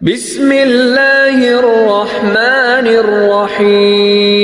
بسم اللہ الرحمن الرحیم۔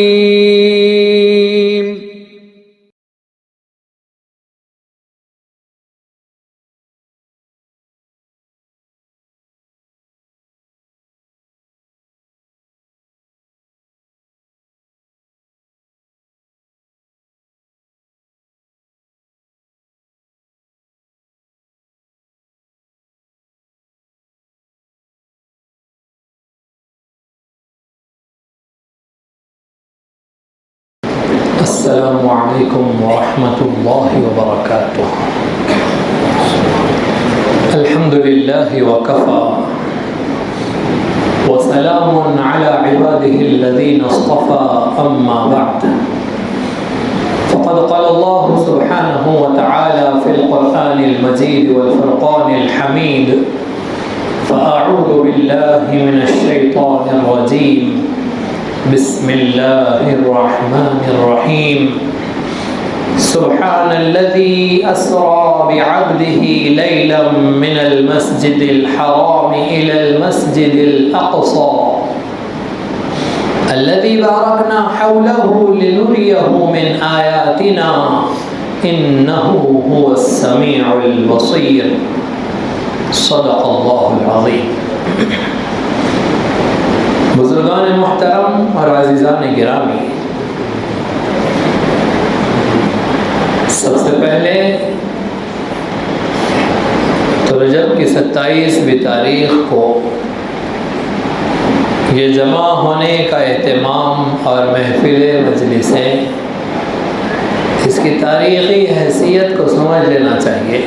السلام علیکم ورحمۃ اللہ وبرکاتہ۔ الحمد للہ وکفی وسلام علی عباده الذین اصطفى، اما بعد فقد قال اللہ سبحانہ وتعالی فی القرآن المجید والفرقان الحمید، فاعوذ باللہ من الشیطان الرجیم، بسم اللہ الرحمن الرحیم۔ سبحان الذی اسری بعبده لیلا من المسجد الحرام الى المسجد الاقصى الذی بارکنا حولہ لنریہ من آیاتنا انہ هو السمیع البصیر۔ صدق اللہ العظیم۔ بزرگان محترم اور عزیزان گرامی، سب سے پہلے تو رجب کی 27ویں تاریخ کو یہ جمع ہونے کا اہتمام اور محفل مجلسیں، اس کی تاریخی حیثیت کو سمجھ لینا چاہیے۔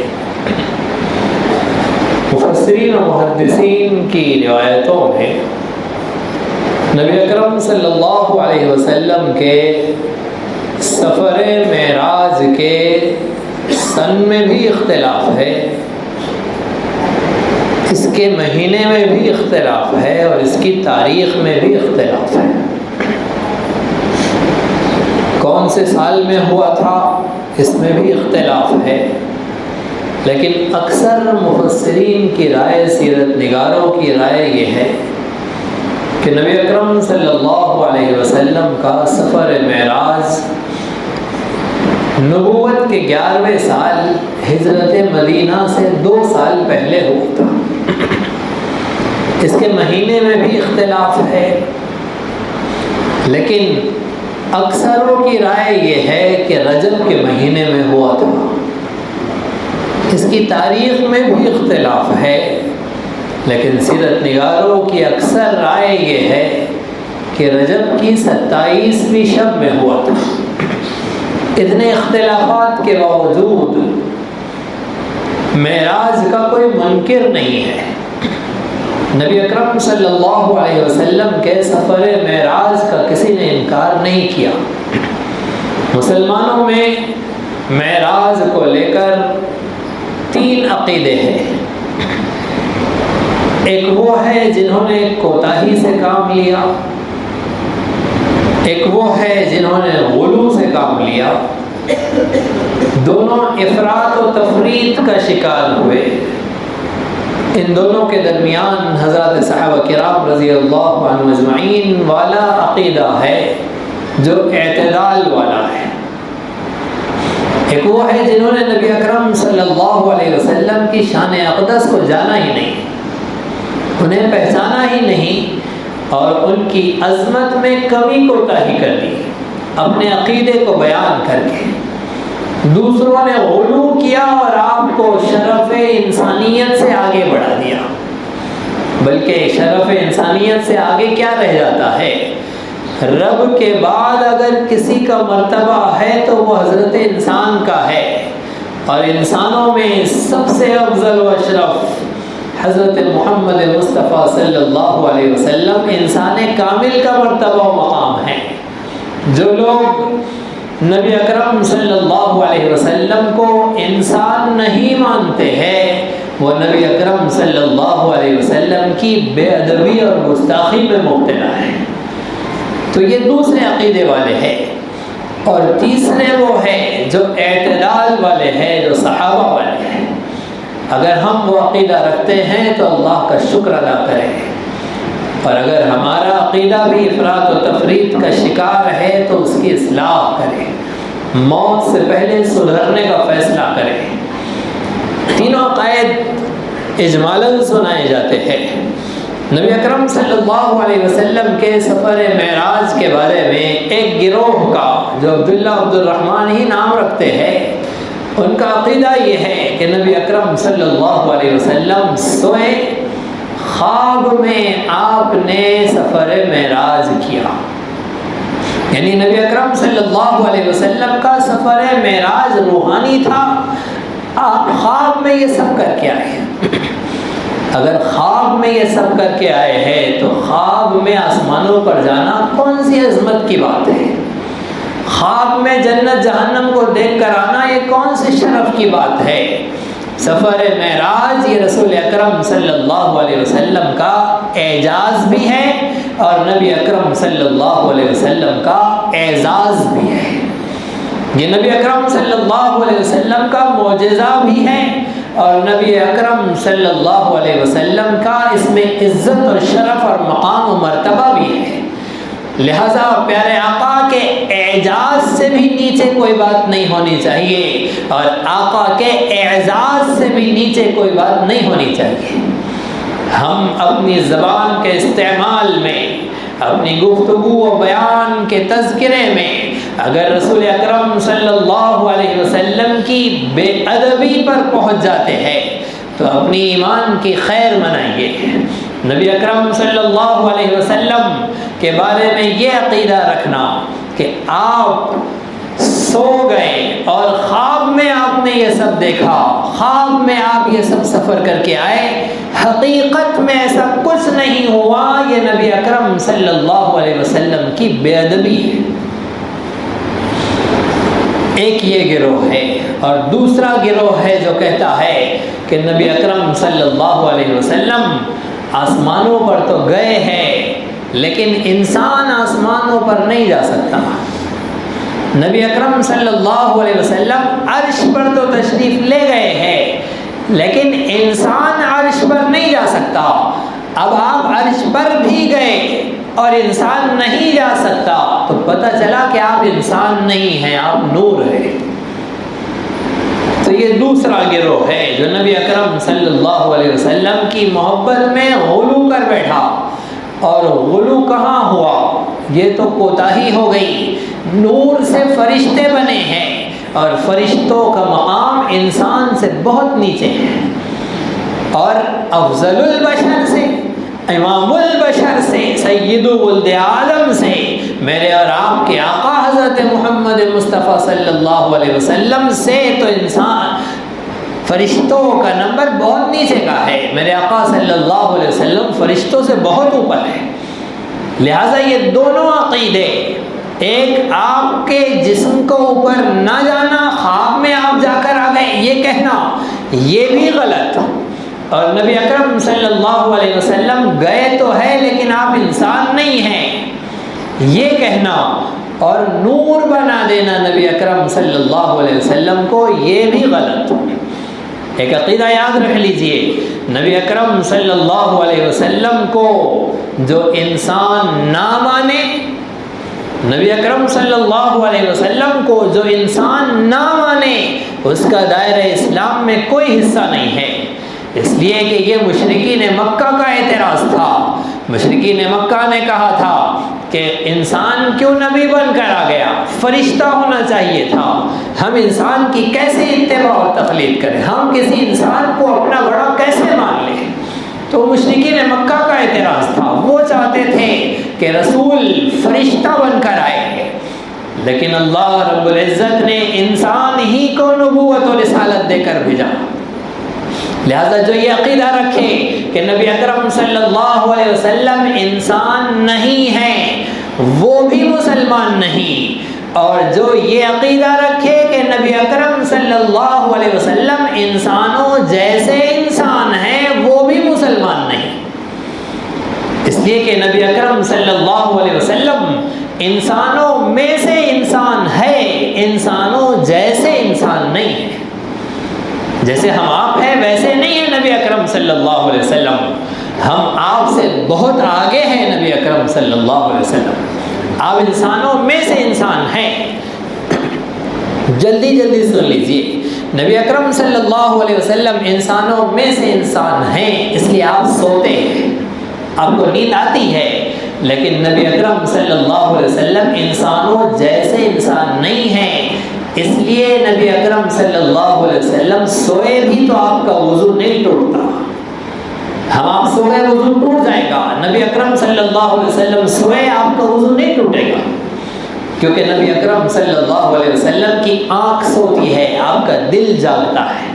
مفسرین و محدثین کی روایتوں میں نبی اکرم صلی اللہ علیہ وسلم کے سفر معراج کے سن میں بھی اختلاف ہے، اس کے مہینے میں بھی اختلاف ہے، اور اس کی تاریخ میں بھی اختلاف ہے۔ کون سے سال میں ہوا تھا اس میں بھی اختلاف ہے، لیکن اکثر مفسرین کی رائے، سیرت نگاروں کی رائے یہ ہے کہ نبی اکرم صلی اللہ علیہ وسلم کا سفر معراج نبوت کے 11ویں سال ہجرت مدینہ سے 2 سال پہلے ہوا تھا۔ اس کے مہینے میں بھی اختلاف ہے، لیکن اکثروں کی رائے یہ ہے کہ رجب کے مہینے میں ہوا تھا۔ اس کی تاریخ میں بھی اختلاف ہے، لیکن سیرت نگاروں کی اکثر رائے یہ ہے کہ رجب کی 27ویں شب میں ہوا تھا۔ اتنے اختلافات کے باوجود معراج کا کوئی منکر نہیں ہے۔ نبی اکرم صلی اللہ علیہ وسلم کے سفر معراج کا کسی نے انکار نہیں کیا۔ مسلمانوں میں معراج کو لے کر 3 عقیدے ہیں۔ ایک وہ ہے جنہوں نے کوتاہی سے کام لیا، ایک وہ ہے جنہوں نے غلو سے کام لیا، دونوں افراط و تفریط کا شکار ہوئے۔ ان دونوں کے درمیان حضرات صحابہ کرام رضی اللہ عنہم اجمعین والا عقیدہ ہے جو اعتدال والا ہے۔ ایک وہ ہے جنہوں نے نبی اکرم صلی اللہ علیہ وسلم کی شان اقدس کو جانا ہی نہیں، انہیں پہچانا ہی نہیں، اور ان کی عظمت میں کمی کوتاہی کر دی اپنے عقیدے کو بیان کر کے۔ دوسروں نے غلو کیا اور آپ کو شرف انسانیت سے آگے بڑھا دیا، بلکہ شرف انسانیت سے آگے کیا رہ جاتا ہے؟ رب کے بعد اگر کسی کا مرتبہ ہے تو وہ حضرت انسان کا ہے، اور انسانوں میں سب سے افضل و اشرف حضرت محمد مصطفیٰ صلی اللہ علیہ وسلم انسان کامل کا مرتبہ و مقام ہے۔ جو لوگ نبی اکرم صلی اللہ علیہ وسلم کو انسان نہیں مانتے ہیں، وہ نبی اکرم صلی اللہ علیہ وسلم کی بے ادبی اور گستاخی میں مبتلا ہے۔ تو یہ دوسرے عقیدے والے ہیں۔ اور تیسرے وہ ہے جو اعتدال والے ہیں، جو صحابہ والے ہیں۔ اگر ہم وہ عقیدہ رکھتے ہیں تو اللہ کا شکر ادا کریں اور اگر ہمارا عقیدہ بھی افراط و تفریط کا شکار ہے تو اس کی اصلاح کریں، موت سے پہلے سدھرنے کا فیصلہ کریں۔ تینوں عقائد اجمالاً سنائے جاتے ہیں۔ نبی اکرم صلی اللہ علیہ وسلم کے سفر معراج کے بارے میں ایک گروہ کا جو عبداللہ عبد الرحمن ہی نام رکھتے ہیں، ان کا عقیدہ یہ ہے کہ نبی اکرم صلی اللہ علیہ وسلم سوئے، خواب میں آپ نے سفر معراج کیا، یعنی نبی اکرم صلی اللہ علیہ وسلم کا سفر معراج روحانی تھا، آپ خواب میں یہ سب کر کے آئے۔ اگر خواب میں یہ سب کر کے آئے ہیں تو خواب میں آسمانوں پر جانا کون سی عظمت کی بات ہے؟ خواب میں جنت جہنم کو دیکھ کر آنا یہ کون سے شرف کی بات ہے؟ سفر معراج یہ رسول اکرم صلی اللہ علیہ وسلم کا اعجاز بھی ہے اور نبی اکرم صلی اللہ علیہ وسلم کا اعزاز بھی ہے۔ یہ نبی اکرم صلی اللہ علیہ وسلم کا معجزہ بھی ہے اور نبی اکرم صلی اللہ علیہ وسلم کا اس میں عزت اور شرف اور مقام و مرتبہ بھی ہے۔ لہذا پیارے آقا کے اعجاز سے بھی نیچے کوئی بات نہیں ہونی چاہیے اور آقا کے اعزاز سے بھی نیچے کوئی بات نہیں ہونی چاہیے۔ ہم اپنی زبان کے استعمال میں، اپنی گفتگو و بیان کے تذکرے میں اگر رسول اکرم صلی اللہ علیہ وسلم کی بے ادبی پر پہنچ جاتے ہیں تو اپنی ایمان کی خیر منائیے۔ نبی اکرم صلی اللہ علیہ وسلم کے بارے میں یہ عقیدہ رکھنا کہ آپ سو گئے اور خواب میں آپ نے یہ سب دیکھا، خواب میں آپ یہ سب سفر کر کے آئے، حقیقت میں ایسا کچھ نہیں ہوا، یہ نبی اکرم صلی اللہ علیہ وسلم کی بے ادبی ہے۔ ایک یہ گروہ ہے اور دوسرا گروہ ہے جو کہتا ہے کہ نبی اکرم صلی اللہ علیہ وسلم آسمانوں پر تو گئے ہیں لیکن انسان آسمانوں پر نہیں جا سکتا۔ نبی اکرم صلی اللہ علیہ وسلم عرش پر تو تشریف لے گئے ہیں لیکن انسان عرش پر نہیں جا سکتا۔ اب آپ عرش پر بھی گئے اور انسان نہیں جا سکتا تو پتہ چلا کہ آپ انسان نہیں ہیں، آپ نور ہیں۔ تو یہ دوسرا گروہ ہے جو نبی اکرم صلی اللہ علیہ وسلم کی محبت میں غلو کر بیٹھا، اور غلو کہاں ہوا؟ یہ تو کوتاہی ہو گئی۔ نور سے فرشتے بنے ہیں اور فرشتوں کا مقام انسان سے بہت نیچے ہے، اور افضل البشر سے، امام البشر سے، سید ولد آدم سے، میرے اور آپ کے آقا حضرت محمد مصطفیٰ صلی اللہ علیہ وسلم سے تو انسان فرشتوں کا نمبر بہت نیچے کا ہے۔ میرے آقا صلی اللہ علیہ وسلم فرشتوں سے بہت اوپر ہے۔ لہٰذا یہ دونوں عقیدے، ایک آپ کے جسم کو اوپر نہ جانا، خواب میں آپ جا کر آ گئے یہ کہنا، یہ بھی غلط، اور نبی اکرم صلی اللہ علیہ وسلم گئے تو ہے لیکن آپ انسان نہیں ہیں یہ کہنا، اور نور بنا دینا نبی اکرم صلی اللہ علیہ وسلم کو، یہ بھی غلط۔ ایک عقیدہ یاد رکھ لیجئے، نبی اکرم صلی اللہ علیہ وسلم کو جو انسان نہ مانے، نبی اکرم صلی اللہ علیہ وسلم کو جو انسان نہ مانے، اس کا دائرہ اسلام میں کوئی حصہ نہیں ہے۔ اس لیے کہ یہ مشرکین مکہ کا اعتراض تھا۔ مشرکین مکہ نے کہا تھا کہ انسان کیوں نبی بن کر آ گیا، فرشتہ ہونا چاہیے تھا، ہم انسان کی کیسے اتباع اور تقلید کریں، ہم کسی انسان کو اپنا بڑا کیسے مان لیں۔ تو مشرکین مکہ کا اعتراض تھا، وہ چاہتے تھے کہ رسول فرشتہ بن کر آئے، لیکن اللہ رب العزت نے انسان ہی کو نبوت و رسالت دے کر بھیجا۔ لہذا جو یہ عقیدہ رکھے کہ نبی اکرم صلی اللہ علیہ وسلم انسان نہیں ہے وہ بھی مسلمان نہیں، اور جو یہ عقیدہ رکھے کہ نبی اکرم صلی اللہ علیہ وسلم انسانوں جیسے انسان ہیں وہ بھی مسلمان نہیں۔ اس لیے کہ نبی اکرم صلی اللہ علیہ وسلم انسانوں میں سے انسان ہے، انسانوں جیسے انسان نہیں ہے۔ جیسے ہم آپ ہیں ویسے نہیں ہے نبی اکرم صلی اللہ علیہ وسلم، ہم آپ سے بہت آگے ہیں اکرم صلی اللہ علیہ وسلم، آپ انسانوں میں سے انسان ہیں۔ جلدی جلدی سن لیجئے، نبی اکرم صلی اللہ علیہ وسلم انسانوں میں سے انسان ہیں، اس لیے آپ سوتے ہیں، آپ کو نیند آتی ہے، لیکن نبی اکرم صلی اللہ علیہ وسلم انسانوں جیسے انسان نہیں ہیں، اس لیے نبی اکرم صلی اللہ علیہ وسلم سوئے بھی تو آپ کا وضو نہیں ٹوٹتا۔ ہم آپ سو گئے وضو ٹوٹ جائے گا، نبی اکرم صلی اللہ علیہ وسلم سوئے آپ کا وضو نہیں ٹوٹے گا، کیونکہ نبی اکرم صلی اللہ علیہ وسلم کی آنکھ سوتی ہے، آپ کا دل جاگتا ہے۔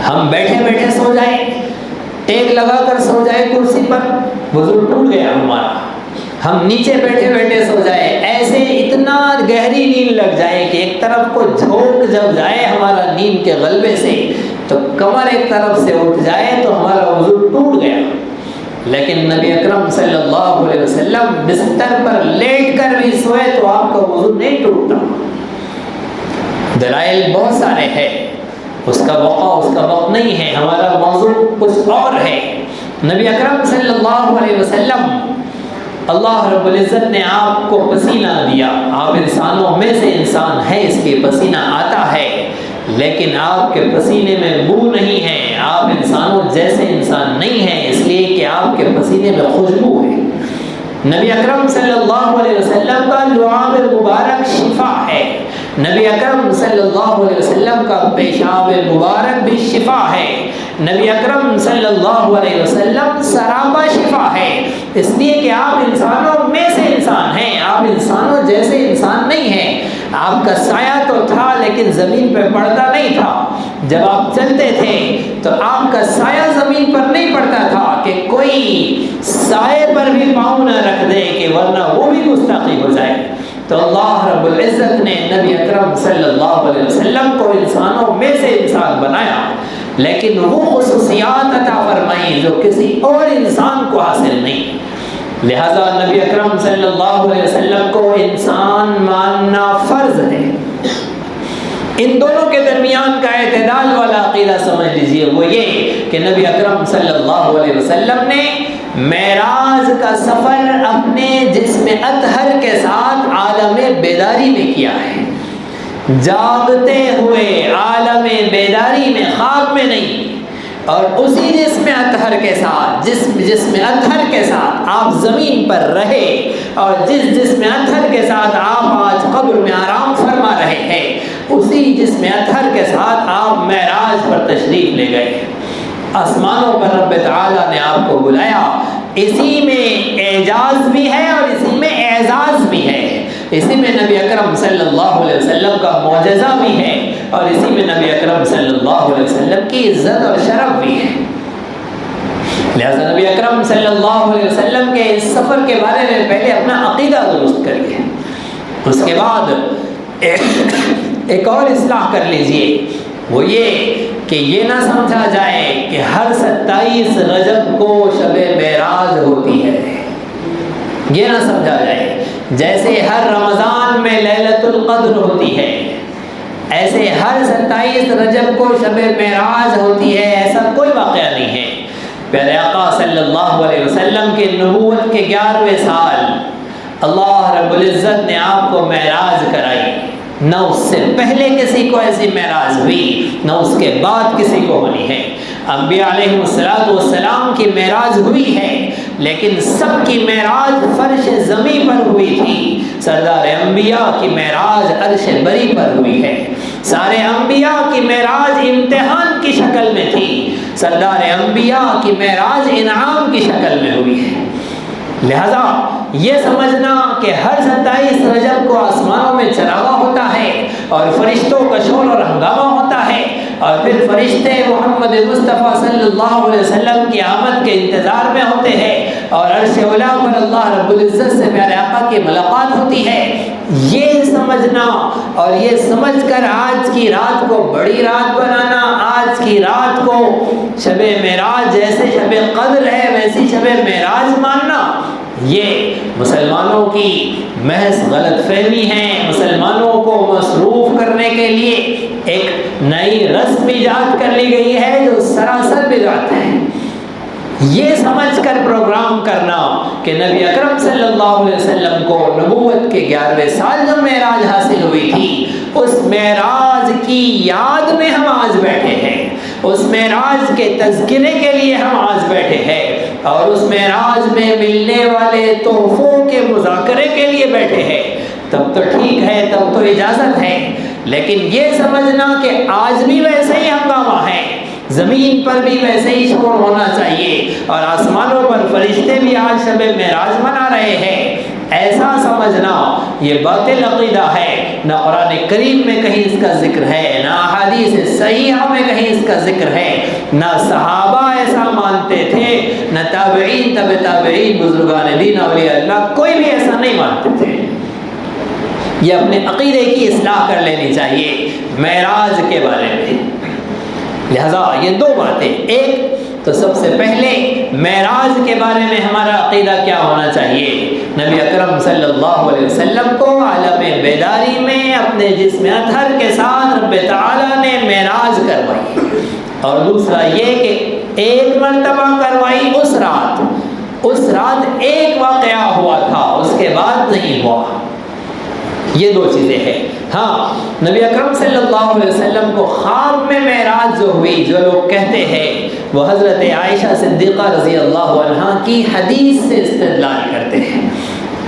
ہم بیٹھے بیٹھے سو جائیں، ٹیک لگا کر سو جائے کرسی پر، وضو ٹوٹ گیا ہمارا۔ ہم نیچے بیٹھے بیٹھے سو جائے، ایسے اتنا گہری نیند لگ جائے کہ ایک طرف کو جھونک جب جائے ہمارا نیند کے غلبے سے تو کمر ایک طرف سے اٹھ جائے تو ہمارا وضو ٹوٹ گیا۔ لیکن نبی اکرم صلی اللہ علیہ وسلم بستر پر لیٹ کر بھی سوئے تو آپ کا وضو نہیں ٹوٹتا۔ دلائل بہت سارے ہیں، اس کا وقت نہیں ہے، ہمارا موضوع کچھ اور ہے۔ نبی اکرم صلی اللہ علیہ وسلم، اللہ رب العزت نے آپ کو پسینہ دیا، آپ انسانوں میں سے انسان ہے، اس لیے پسینہ آتا ہے، لیکن آپ کے پسینے میں بو نہیں ہے، آپ انسانوں جیسے انسان نہیں ہیں، اس لیے کہ آپ کے پسینے میں خوشبو ہے۔ نبی اکرم صلی اللہ علیہ وسلم کا لعاب مبارک شفا ہے، نبی اکرم صلی اللہ علیہ وسلم کا پیشاب مبارک بھی شفا ہے، نبی اکرم صلی اللہ علیہ وسلم سراپا شفا ہے، اس لیے کہ آپ انسانوں میں سے انسان ہیں، آپ انسانوں جیسے انسان نہیں ہیں۔ آپ کا سایہ تو تھا لیکن زمین پہ پڑتا نہیں تھا، جب آپ چلتے تھے تو آپ کا سایہ زمین پر نہیں پڑتا تھا کہ کوئی سائے پر بھی پاؤں نہ رکھ دے کہ ورنہ وہ بھی گستاخی ہو جائے۔ تو اللہ رب العزت نے نبی اکرم صلی اللہ علیہ وسلم کو انسانوں میں سے انسان بنایا، لیکن وہ خصوصیات عطا فرمائی جو کسی اور انسان کو حاصل نہیں۔ لہذا نبی اکرم صلی اللہ علیہ وسلم کو انسان ماننا فرض ہے۔ ان دونوں کے درمیان کا اعتدال والا عقیدہ سمجھ لیجئے، وہ یہ کہ نبی اکرم صلی اللہ علیہ وسلم نے معراج کا سفر اپنے جسم اطہر کے ساتھ عالم بیداری میں کیا ہے، جاگتے ہوئے عالم بیداری میں، خواب میں نہیں، اور اسی جسم اطہر کے ساتھ جسم اطہر کے ساتھ آپ زمین پر رہے، اور جس جسم اطہر کے ساتھ آپ آج قبر میں آرام فرما رہے ہیں، اسی جسم اطہر کے ساتھ آپ معراج پر تشریف لے گئے، آسمانوں پر رب تعالیٰ نے آپ کو بلایا۔ اسی میں اعجاز بھی ہے اور اسی میں اعزاز بھی ہے، اسی میں نبی اکرم صلی اللہ علیہ وسلم کا معجزہ بھی ہے، اور اسی میں نبی اکرم صلی اللہ علیہ وسلم کی عزت اور شرف بھی ہے۔ لہذا نبی اکرم صلی اللہ علیہ وسلم کے اس سفر کے بارے میں پہلے اپنا عقیدہ درست کریے، اس کے بعد ایک اور اصلاح کر لیجئے، وہ یہ کہ یہ نہ سمجھا جائے کہ ہر 27 رجب کو شب معراج ہوتی ہے، یہ نہ سمجھا جائے جیسے ہر رمضان میں لیلۃ القدر ہوتی ہے، ایسے ہر 27 رجب کو شب معراج ہوتی ہے، ایسا کوئی واقعہ نہیں ہے۔ پیارے آقا صلی اللہ علیہ وسلم کے نبوت کے 11ویں سال اللہ رب العزت نے آپ کو معراج کرائی، نہ اس سے پہلے کسی کو ایسی معراج ہوئی، نہ اس کے بعد کسی کو ہونی ہے۔ انبیاء علیہ السلام کی معراج ہوئی ہے، لیکن سب کی معراج فرش زمین پر ہوئی تھی، سردار انبیاء کی معراج عرش بری پر ہوئی ہے، سارے انبیاء کی معراج امتحان کی شکل میں تھی، سردار انبیاء کی معراج انعام کی شکل میں ہوئی ہے۔ لہذا یہ سمجھنا کہ ہر 27 رجب کو آسمانوں میں چراغاں ہوتا ہے اور فرشتوں کا شور اور ہنگامہ ہوتا ہے، اور پھر فرشتے محمد مصطفیٰ صلی اللہ علیہ وسلم کی آمد کے انتظار میں ہوتے ہیں، اور عرش اولیٰ پر اللہ رب العزت سے پیارے آقا کی ملاقات ہوتی ہے، یہ سمجھنا اور یہ سمجھ کر آج کی رات کو بڑی رات بنانا، آج کی رات کو شب معراج جیسے شب قدر ہے ویسی شب معراج ماننا، یہ مسلمانوں کی محض غلط فہمی ہے۔ مسلمانوں کو مصروف کرنے کے لیے ایک نئی رسم ایجاد کر لی گئی ہے جو سراسر بدعت ہے۔ یہ سمجھ کر پروگرام کرنا کہ نبی اکرم صلی اللہ علیہ وسلم کو نبوت کے 11ویں سال جب معراج حاصل ہوئی تھی، اس معراج کی یاد میں ہم آج بیٹھے ہیں، اس معراج کے تذکرے کے لیے ہم آج بیٹھے ہیں، اور اس معراج میں ملنے والے تحفوں کے مذاکرے کے لیے بیٹھے ہیں، تب تو ٹھیک ہے، تب تو اجازت ہے۔ لیکن یہ سمجھنا کہ آج بھی ویسے ہی ہنگامہ ہے، زمین پر بھی ویسے ہی شور ہونا چاہیے، اور آسمانوں پر فرشتے بھی آج شب معراج منا رہے ہیں، ایسا سمجھنا یہ باطل عقیدہ ہے۔ نہ قرآن کریم میں کہیں اس کا ذکر ہے، نہ احادیث صحیحہ میں کہیں اس کا ذکر ہے، نہ صحابہ ایسا مانتے تھے، نہ تابعین، تبع تابعین، بزرگان دین، اولیاء اللہ، کوئی بھی ایسا نہیں مانتے تھے۔ یہ اپنے عقیدے کی اصلاح کر لینی چاہیے معراج کے بارے میں۔ لہذا یہ دو باتیں، ایک تو سب سے پہلے معراج کے بارے میں ہمارا عقیدہ کیا ہونا چاہیے، نبی اکرم صلی اللہ علیہ وسلم کو عالم بیداری میں اپنے جسم اطہر کے ساتھ رب تعالیٰ نے معراج کروائی، اور دوسرا یہ کہ ایک مرتبہ کروائی اس رات ایک واقعہ ہوا تھا، اس کے بعد نہیں ہوا۔ یہ دو چیزیں ہیں۔ ہاں، نبی اکرم صلی اللہ علیہ وسلم کو خواب میں معراج جو ہوئی، جو لوگ کہتے ہیں وہ حضرت عائشہ صدیقہ رضی اللہ عنہا کی حدیث سے استدلال کرتے ہیں۔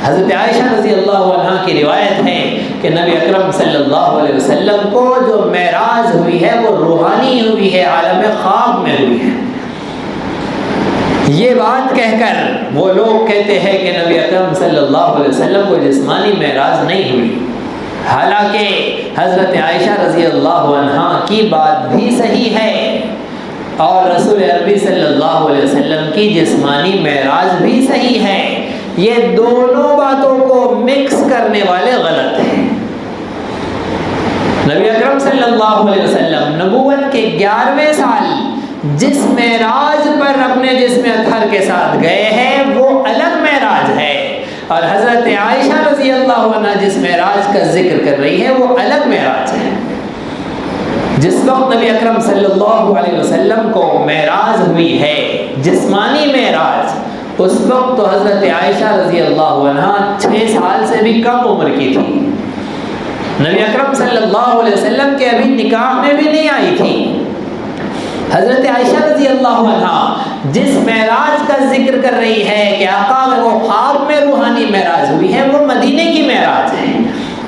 حضرت عائشہ رضی اللہ عنہا کی روایت ہے کہ نبی اکرم صلی اللہ علیہ وسلم کو جو معراج ہوئی ہے وہ روحانی ہوئی ہے، عالم خواب میں ہوئی ہے۔ یہ بات کہہ کر وہ لوگ کہتے ہیں کہ نبی اکرم صلی اللہ علیہ وسلم کو جسمانی معراج نہیں ہوئی، حالانکہ حضرت عائشہ رضی اللہ عنہا کی بات بھی صحیح ہے، اور رسول عربی صلی اللہ علیہ وسلم کی جسمانی معراج بھی صحیح ہے۔ یہ دونوں باتوں کو مکس کرنے والے غلط ہیں۔ نبی اکرم صلی اللہ علیہ وسلم نبوت کے 11ویں سال جس معراج پر اپنے جسم اطہر کے ساتھ گئے ہیں وہ الگ معراج ہے، اور حضرت عائشہ رضی اللہ عنہ جس معراج کا ذکر کر رہی ہے وہ الگ معراج ہے۔ جس وقت نبی اکرم صلی اللہ علیہ وسلم کو معراج ہوئی ہے، جسمانی معراج، اس وقت تو حضرت عائشہ رضی اللہ عنہ 6 سال سے بھی کم عمر کی تھی، نبی اکرم صلی اللہ علیہ وسلم کے ابھی نکاح میں بھی نہیں آئی تھی۔ حضرت عائشہ رضی اللہ عنہ جس معراج کا ذکر کر رہی ہے کہ آقا وہ خواب میں روحانی معراج ہوئی ہے، وہ مدینے کی معراج ہے۔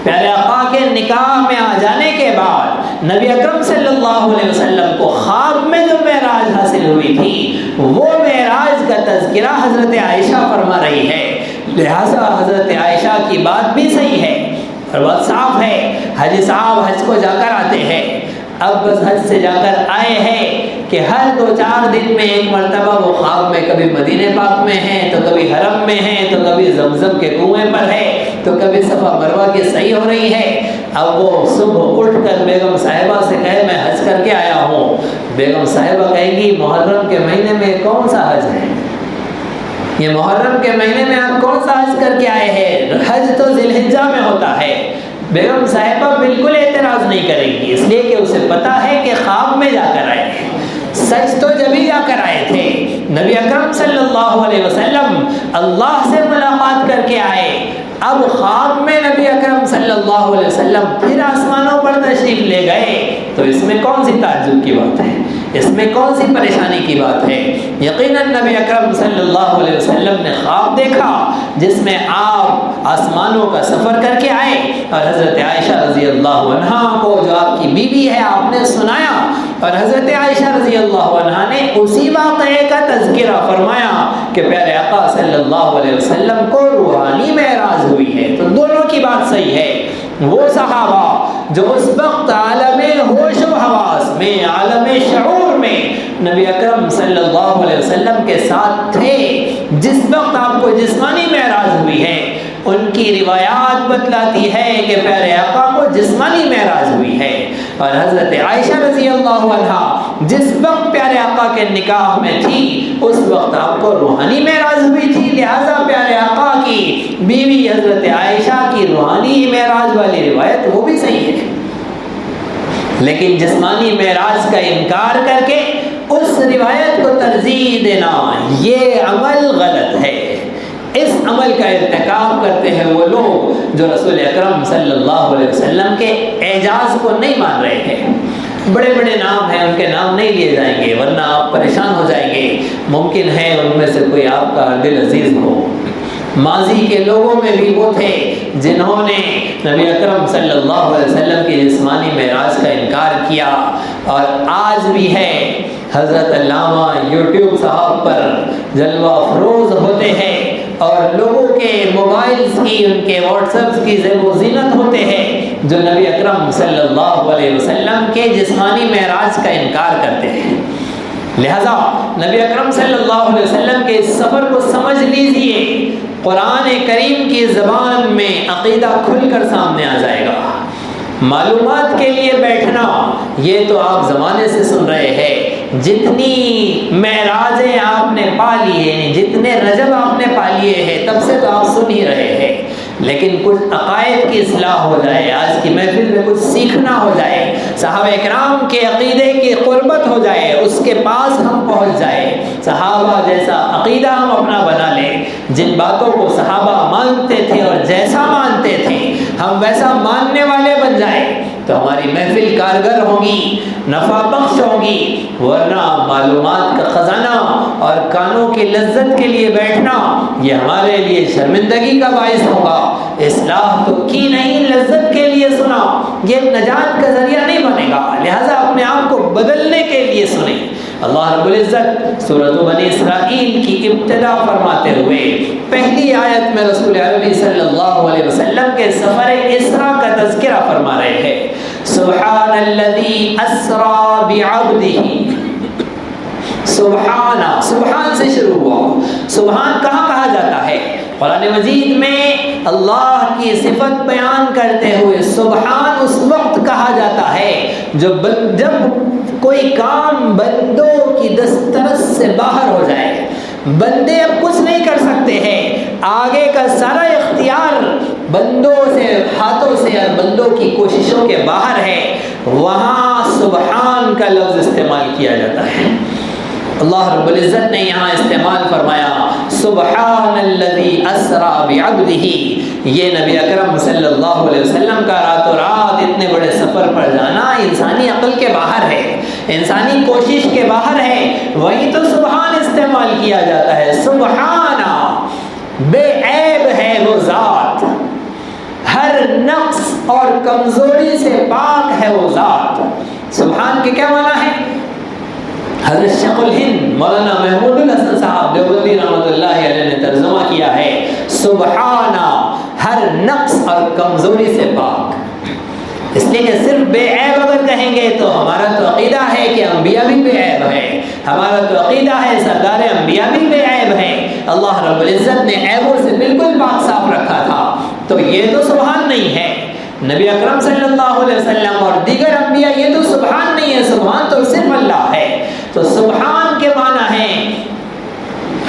پیارے آقا کے نکاح میں آ جانے کے بعد نبی اکرم صلی اللہ علیہ وسلم کو خواب میں جو معراج حاصل ہوئی تھی وہ معراج کا تذکرہ حضرت عائشہ فرما رہی ہے، لہذا حضرت عائشہ کی بات بھی صحیح ہے، اور بات صاف ہے۔ حج صاحب حج کو جا کر آتے ہیں، اب بس حج سے جا کر آئے ہیں کہ ہر 2-4 دن میں ایک مرتبہ وہ خواب میں کبھی مدینہ پاک میں ہیں، تو کبھی حرم میں ہیں، تو کبھی زمزم کے کنویں پر ہے، تو کبھی صفا مروہ کی صحیح ہو رہی ہے۔ اب وہ صبح اٹھ کر بیگم صاحبہ سے کہے میں حج کر کے آیا ہوں، بیگم صاحبہ کہے گی محرم کے مہینے میں کون سا حج ہے؟ یہ محرم کے مہینے میں آپ کون سا حج کر کے آئے ہیں؟ حج تو ذی الحجہ میں ہوتا ہے۔ بیگم صاحبہ بالکل اعتراض نہیں کرے گی، اس لیے کہ اسے پتا ہے کہ خواب میں جا کر آئے ہیں، سچ تو جبھی جا کر آئے تھے۔ نبی اکرم صلی اللہ علیہ وسلم اللہ سے ملاقات کر کے آئے، اب خواب میں نبی اکرم صلی اللہ علیہ وسلم پھر آسمانوں پر تشریف لے گئے، تو اس میں کون سی تعجب کی بات ہے، اس میں کون سی پریشانی کی بات ہے؟ یقیناً نبی اکرم صلی اللہ علیہ وسلم نے خواب دیکھا جس میں آپ آسمانوں کا سفر کر کے آئے، اور حضرت عائشہ رضی اللہ عنہا کو جو آپ کی بیوی ہے آپ نے سنایا، اور حضرت عائشہ رضی اللہ عنہا نے اسی واقعے کا تذکرہ فرمایا کہ پیارے آقا صلی اللہ علیہ وسلم کو روحانی معراج ہوئی ہے۔ تو دونوں کی بات صحیح ہے۔ وہ صحابہ جو اس وقت عالم ہوش و حواس میں، عالم شعور میں نبی اکرم صلی اللہ علیہ وسلم کے ساتھ تھے جس وقت آپ کو جسمانی معراج ہوئی ہے، ان کی روایات بتلاتی ہے کہ پیارے آقا کو جسمانی معراج ہوئی ہے، اور حضرت عائشہ رضی اللہ عنہا جس وقت پیارے آقا کے نکاح میں تھی اس وقت آپ کو روحانی معراج ہوئی تھی، لہذا پیارے آقا کی بیوی حضرت عائشہ کی روحانی معراج والی روایت وہ بھی صحیح ہے۔ لیکن جسمانی معراج کا انکار کر کے اس روایت کو ترجیح دینا یہ عمل غلط ہے۔ اس عمل کا ارتکاب کرتے ہیں وہ لوگ جو رسول اکرم صلی اللہ علیہ وسلم کے اعجاز کو نہیں مان رہے ہیں۔ بڑے بڑے نام ہیں، ان کے نام نہیں لیے جائیں گے ورنہ آپ پریشان ہو جائیں گے۔ ممکن ہے ان میں سے کوئی آپ کا دل عزیز ہو۔ ماضی کے لوگوں میں بھی وہ تھے جنہوں نے نبی اکرم صلی اللہ علیہ وسلم کی جسمانی معراج کا انکار کیا، اور آج بھی ہے۔ حضرت علامہ یوٹیوب صاحب پر جلوہ افروز ہوتے ہیں اور لوگوں کے موبائلز کی، ان کے واٹس ایپس کی زیب و زینت ہوتے ہیں جو نبی اکرم صلی اللہ علیہ وسلم کے جسمانی معراج کا انکار کرتے ہیں۔ لہذا نبی اکرم صلی اللہ علیہ وسلم کے اس سفر کو سمجھ لیجئے، قرآن کریم کی زبان میں عقیدہ کھل کر سامنے آ جائے گا۔ معلومات کے لیے بیٹھنا یہ تو آپ زمانے سے سن رہے ہیں، جتنی معراجیں آپ نے پا لی ہیں، جتنے رجب آپ نے پا لیے ہیں، تب سے تو آپ سن ہی رہے ہیں، لیکن کچھ عقائد کی اصلاح ہو جائے، آج کی محفل میں کچھ سیکھنا ہو جائے، صحابہ کرام کے عقیدے کی قربت ہو جائے، اس کے پاس ہم پہنچ جائے، صحابہ جیسا عقیدہ ہم اپنا بنا لیں، جن باتوں کو صحابہ مانتے تھے اور جیسا مانتے تھے ہم ویسا ماننے والے بن جائیں تو ہماری محفل کارگر ہوگی، نفع بخش ہوگی، ورنہ معلومات کا خزانہ اور کانوں کی لذت کے لیے بیٹھنا یہ ہمارے لیے شرمندگی کا باعث ہوگا۔ اصلاح تو کی نہیں، لذت کے لیے سنا، یہ نجات کا ذریعہ نہیں بنے گا، لہذا اپنے آپ کو بدلنے کے لیے سنیں۔ اللہ رب العزت سورۃ بنی اسرائیل کی ابتدا فرماتے ہوئے پہلی آیت میں رسول عربی صلی اللہ علیہ وسلم کے سفر اسراء کا تذکرہ فرما رہے ہیں۔ سبحان الذی اسریٰ بعبدہ، سبحان سے شروع ہوا۔ سبحان کہاں کہا جاتا ہے؟ قرآن مجید میں اللہ کی صفت بیان کرتے ہوئے سبحان اس وقت کہا جاتا ہے جب کوئی کام بندوں کی دسترس سے باہر ہو جائے، بندے اب کچھ نہیں کر سکتے ہیں، آگے کا سارا اختیار بندوں سے، ہاتھوں سے اور بندوں کی کوششوں کے باہر ہے، وہاں سبحان کا لفظ استعمال کیا جاتا ہے۔ اللہ رب العزت نے یہاں استعمال فرمایا سبحان الذی اسریٰ بعبدہ، یہ نبی اکرم صلی اللہ علیہ وسلم کا راتوں رات اتنے بڑے سفر پر جانا انسانی عقل کے باہر ہے، انسانی کوشش کے باہر ہے، وہی تو سبحان استعمال کیا جاتا ہے۔ سبحانہ، بے عیب ہے وہ ذات، ہر نقص اور کمزوری سے پاک ہے وہ ذات۔ سبحان کے کیا معنی ہے؟ حضرت شیخ الہند مولانا محمود الحسن صاحب دیوبندی رحمۃ اللہ علیہ نے ترجمہ کیا ہے سبحانہ، ہر نقص اور کمزوری سے پاک۔ اس لیے کہ صرف بے عیب اگر کہیں گے تو ہمارا تو عقیدہ ہے کہ انبیاء بھی بے عیب ہیں، ہمارا تو عقیدہ ہے سردار انبیاء بھی بے عیب ہیں، اللہ رب العزت نے عیبوں سے بالکل پاک صاف رکھا تھا، تو یہ تو سبحان نہیں ہے۔ نبی اکرم صلی اللہ علیہ وسلم اور دیگر انبیاء یہ تو سبحان نہیں ہے، سبحان تو صرف اللہ ہے۔ تو سبحان کے معنی ہے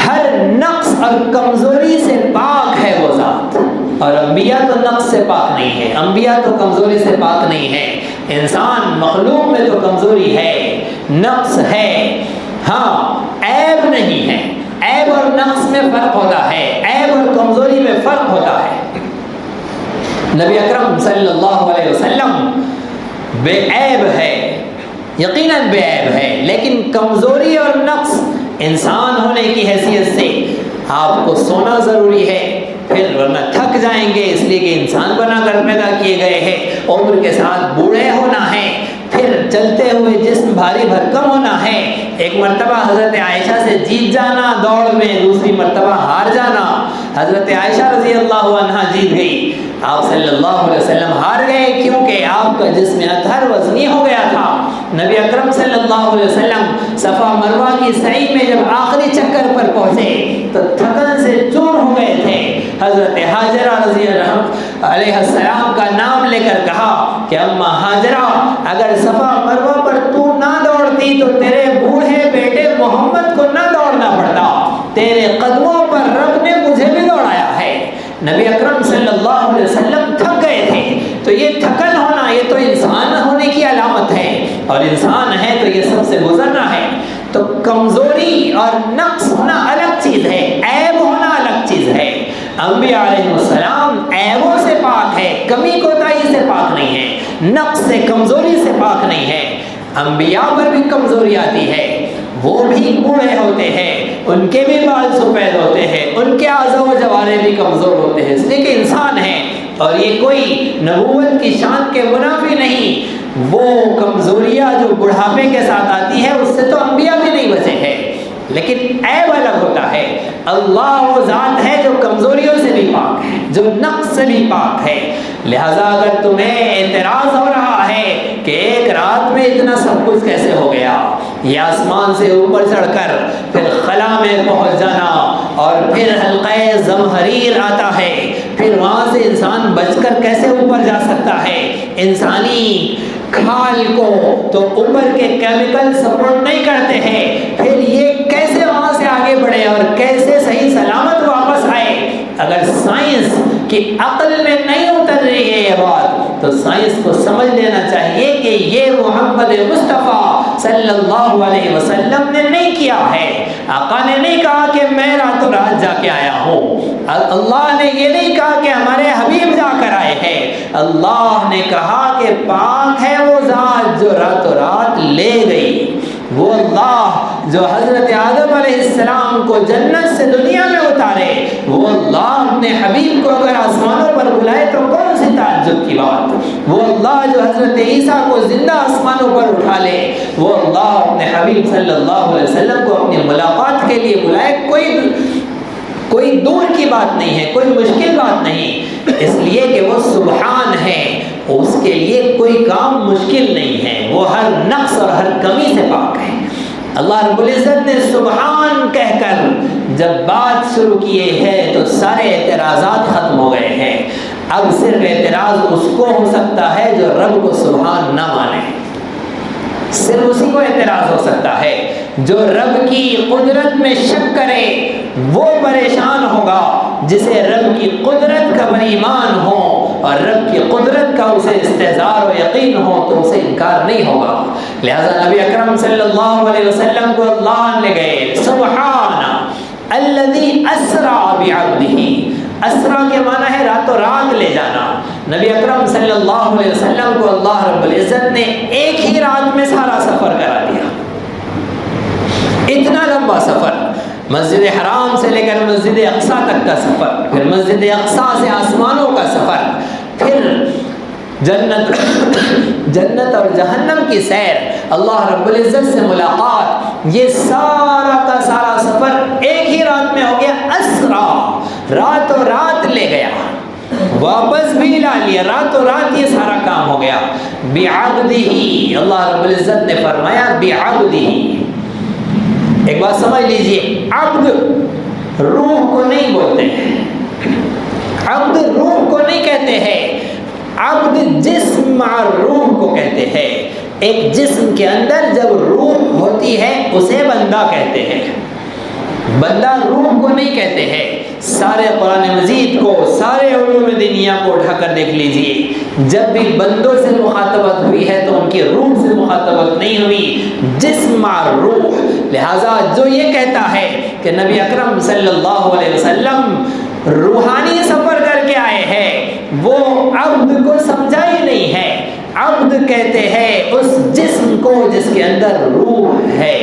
ہر نقص اور کمزوری سے پاک ہے وہ ذات، اور انبیاء تو نقص سے پاک نہیں ہے، انبیاء تو کمزوری سے پاک نہیں ہے۔ انسان مخلوق میں تو کمزوری ہے، نقص ہے، ہاں عیب نہیں ہے۔ عیب اور نقص میں فرق ہوتا ہے، عیب اور کمزوری میں فرق ہوتا ہے۔ نبی اکرم صلی اللہ علیہ وسلم بے عیب ہے، یقیناً بے عیب ہے، لیکن کمزوری اور نقص انسان ہونے کی حیثیت سے آپ کو سونا ضروری ہے، پھر ورنہ تھک جائیں گے، اس لیے کہ انسان بنا کر پیدا کیے گئے ہیں، عمر کے ساتھ بوڑھے ہونا ہے، پھر چلتے ہوئے جسم بھاری بھرکم ہونا ہے، ایک مرتبہ حضرت عائشہ سے جیت جانا دوڑ میں، دوسری مرتبہ ہار جانا۔ حضرت عائشہ رضی اللہ عنہا جیت گئی، آپ صلی اللہ علیہ وسلم ہار گئے، کیونکہ آپ کا جسم اطہر وزنی ہو گیا تھا۔ نبی اکرم صلی اللہ علیہ وسلم صفا مروہ کی سعی میں جب آخری چکر پر پہنچے تو تھکن سے چور ہو گئے تھے۔ حضرت ہاجرہ رضی اللہ علیہ السلام کا نام لے کر کہا کہ اما ہاجرہ، اگر صفا مروہ پر تو نہ دوڑتی تو تیرے بوڑھے بیٹے محمد کو نہ دوڑنا پڑتا، تیرے قدموں پر رب نے مجھے بھی دوڑایا ہے۔ نبی اکرم صلی اللہ علیہ وسلم تھک گئے تھے، تو یہ تھکن ہونا یہ تو انسان ہونے کی علامت ہے، اور انسان ہے تو یہ سب سے گزرنا ہے۔ تو کمزوری اور نقص ہونا الگ چیز ہے، عیب ہونا الگ چیز ہے۔ انبیاء علیہ السلام عیبوں سے پاک ہے، کمی کوتاہی سے پاک نہیں ہے، نقص سے کمزوری سے پاک نہیں ہے۔ انبیاء پر بھی کمزوری آتی ہے، وہ بھی بوڑھے ہوتے ہیں، ان کے بھی بال سفید ہوتے ہیں، ان کے اعضاء و جوارے بھی کمزور ہوتے ہیں، اس لیے کہ انسان ہیں۔ اور یہ کوئی نبوت کی شان کے منافی نہیں، وہ کمزوریاں جو بڑھاپے کے ساتھ آتی ہے اس سے تو انبیاء بھی نہیں بچے ہیں، لیکن عیب الگ ہوتا ہے۔ اللہ وہ ذات ہے جو کمزوریوں سے بھی پاک ہے، جو نقص سے بھی پاک ہے۔ لہذا اگر تمہیں اعتراض ہو رہا ہے کہ ایک رات میں اتنا سب کچھ کیسے ہو گیا، یہ آسمان سے اوپر چڑھ کر پھر خلا میں پہنچ جانا اور پھر حلقہ زمہریر آتا ہے، پھر وہاں سے انسان بچ کر کیسے اوپر جا سکتا ہے؟ انسانی کھال کو تو اوپر کے کیمیکل سپورٹ نہیں کرتے ہیں، پھر یہ کیسے وہاں سے آگے بڑھے اور کیسے صحیح سلامت واپس آئے؟ اگر سائنس کی عقل میں نہیں اتر رہی ہے یہ بات، تو سائنس کو سمجھ لینا چاہیے کہ یہ محمد مصطفیٰ صلی اللہ علیہ وسلم نے نہیں کیا ہے۔ آقا نے نہیں کہا کہ میں راتوں رات جا کے آیا ہوں، اللہ نے یہ نہیں کہا کہ ہمارے حبیب جا کر آئے ہیں، اللہ نے کہا کہ پاک ہے وہ ذات جو راتوں رات لے گئی، وہ اللہ جو حضرت آدم علیہ السلام کو جنت سے دنیا میں اتارے، وہ اللہ اپنے حبیب کو اگر آسمانوں پر بلائے تو کون سی تعجب کی بات، وہ اللہ جو حضرت عیسیٰ کو زندہ آسمانوں پر اٹھا لے، وہ اللہ اپنے حبیب صلی اللہ علیہ وسلم کو اپنی ملاقات کے لیے بلائے، کوئی دور کی بات نہیں ہے، کوئی مشکل بات نہیں، اس لیے کہ وہ سبحان ہے، اس کے لیے کوئی کام مشکل نہیں ہے، وہ ہر نقص اور ہر کمی سے پاک ہے۔ اللہ رب العزت نے سبحان کہہ کر جب بات شروع کیے ہے تو سارے اعتراضات ختم ہو گئے ہیں، اب صرف اعتراض اس کو ہو سکتا ہے جو رب کو سبحان نہ مانے، صرف اسی کو اعتراض ہو سکتا ہے۔ جو رب کی قدرت میں شک کرے وہ پریشان ہوگا، جسے رب کی قدرت کا ایمان ہو اور رب کی قدرت کا اسے استحضار و یقین ہو تو اسے انکار نہیں ہوگا۔ لہذا نبی اکرم صلی اللہ علیہ وسلم کو اللہ لے گئے، سبحان الذی اسرا بعبدہ، اسرا کے معنی ہے راتوں رات لے جانا۔ نبی اکرم صلی اللہ علیہ وسلم کو اللہ رب العزت نے ایک ہی رات میں سارا سفر کرا دیا، اتنا لمبا سفر، مسجد حرام سے لے کر مسجد اقصیٰ تک کا سفر، پھر مسجد اقصیٰ سے آسمانوں کا سفر، پھر جنت اور جہنم کی سیر، اللہ رب العزت سے ملاقات، یہ سارا کا سارا سفر ایک ہی رات میں ہو گیا۔ اسرا، راتوں رات لے گیا، واپس بھی لا لیا، راتوں رات یہ سارا کام ہو گیا۔ بعبدہ، اللہ رب العزت نے فرمایا بعبدہ۔ ایک بات سمجھ لیجئے، عبد روح کو نہیں بولتے ہیں، عبد روح کو نہیں کہتے ہیں، عبد جسم اور روح کو کہتے ہیں۔ ایک جسم کے اندر جب روح ہوتی ہے اسے بندہ کہتے ہیں، بندہ روح کو نہیں کہتے ہیں۔ سارے قرآن مجید کو، سارے علوم دنیا کو اٹھا کر دیکھ لیجئے، جب بھی بندوں سے مخاطبت ہوئی ہے تو ان کی روح سے مخاطبت نہیں ہوئی، جسم اور روح۔ لہٰذا جو یہ کہتا ہے کہ نبی اکرم صلی اللہ علیہ وسلم روحانی سفر کر کے آئے ہیں، وہ عبد کو سمجھا ہی نہیں ہے۔ عبد کہتے ہیں اس جسم کو جس کے اندر روح ہے،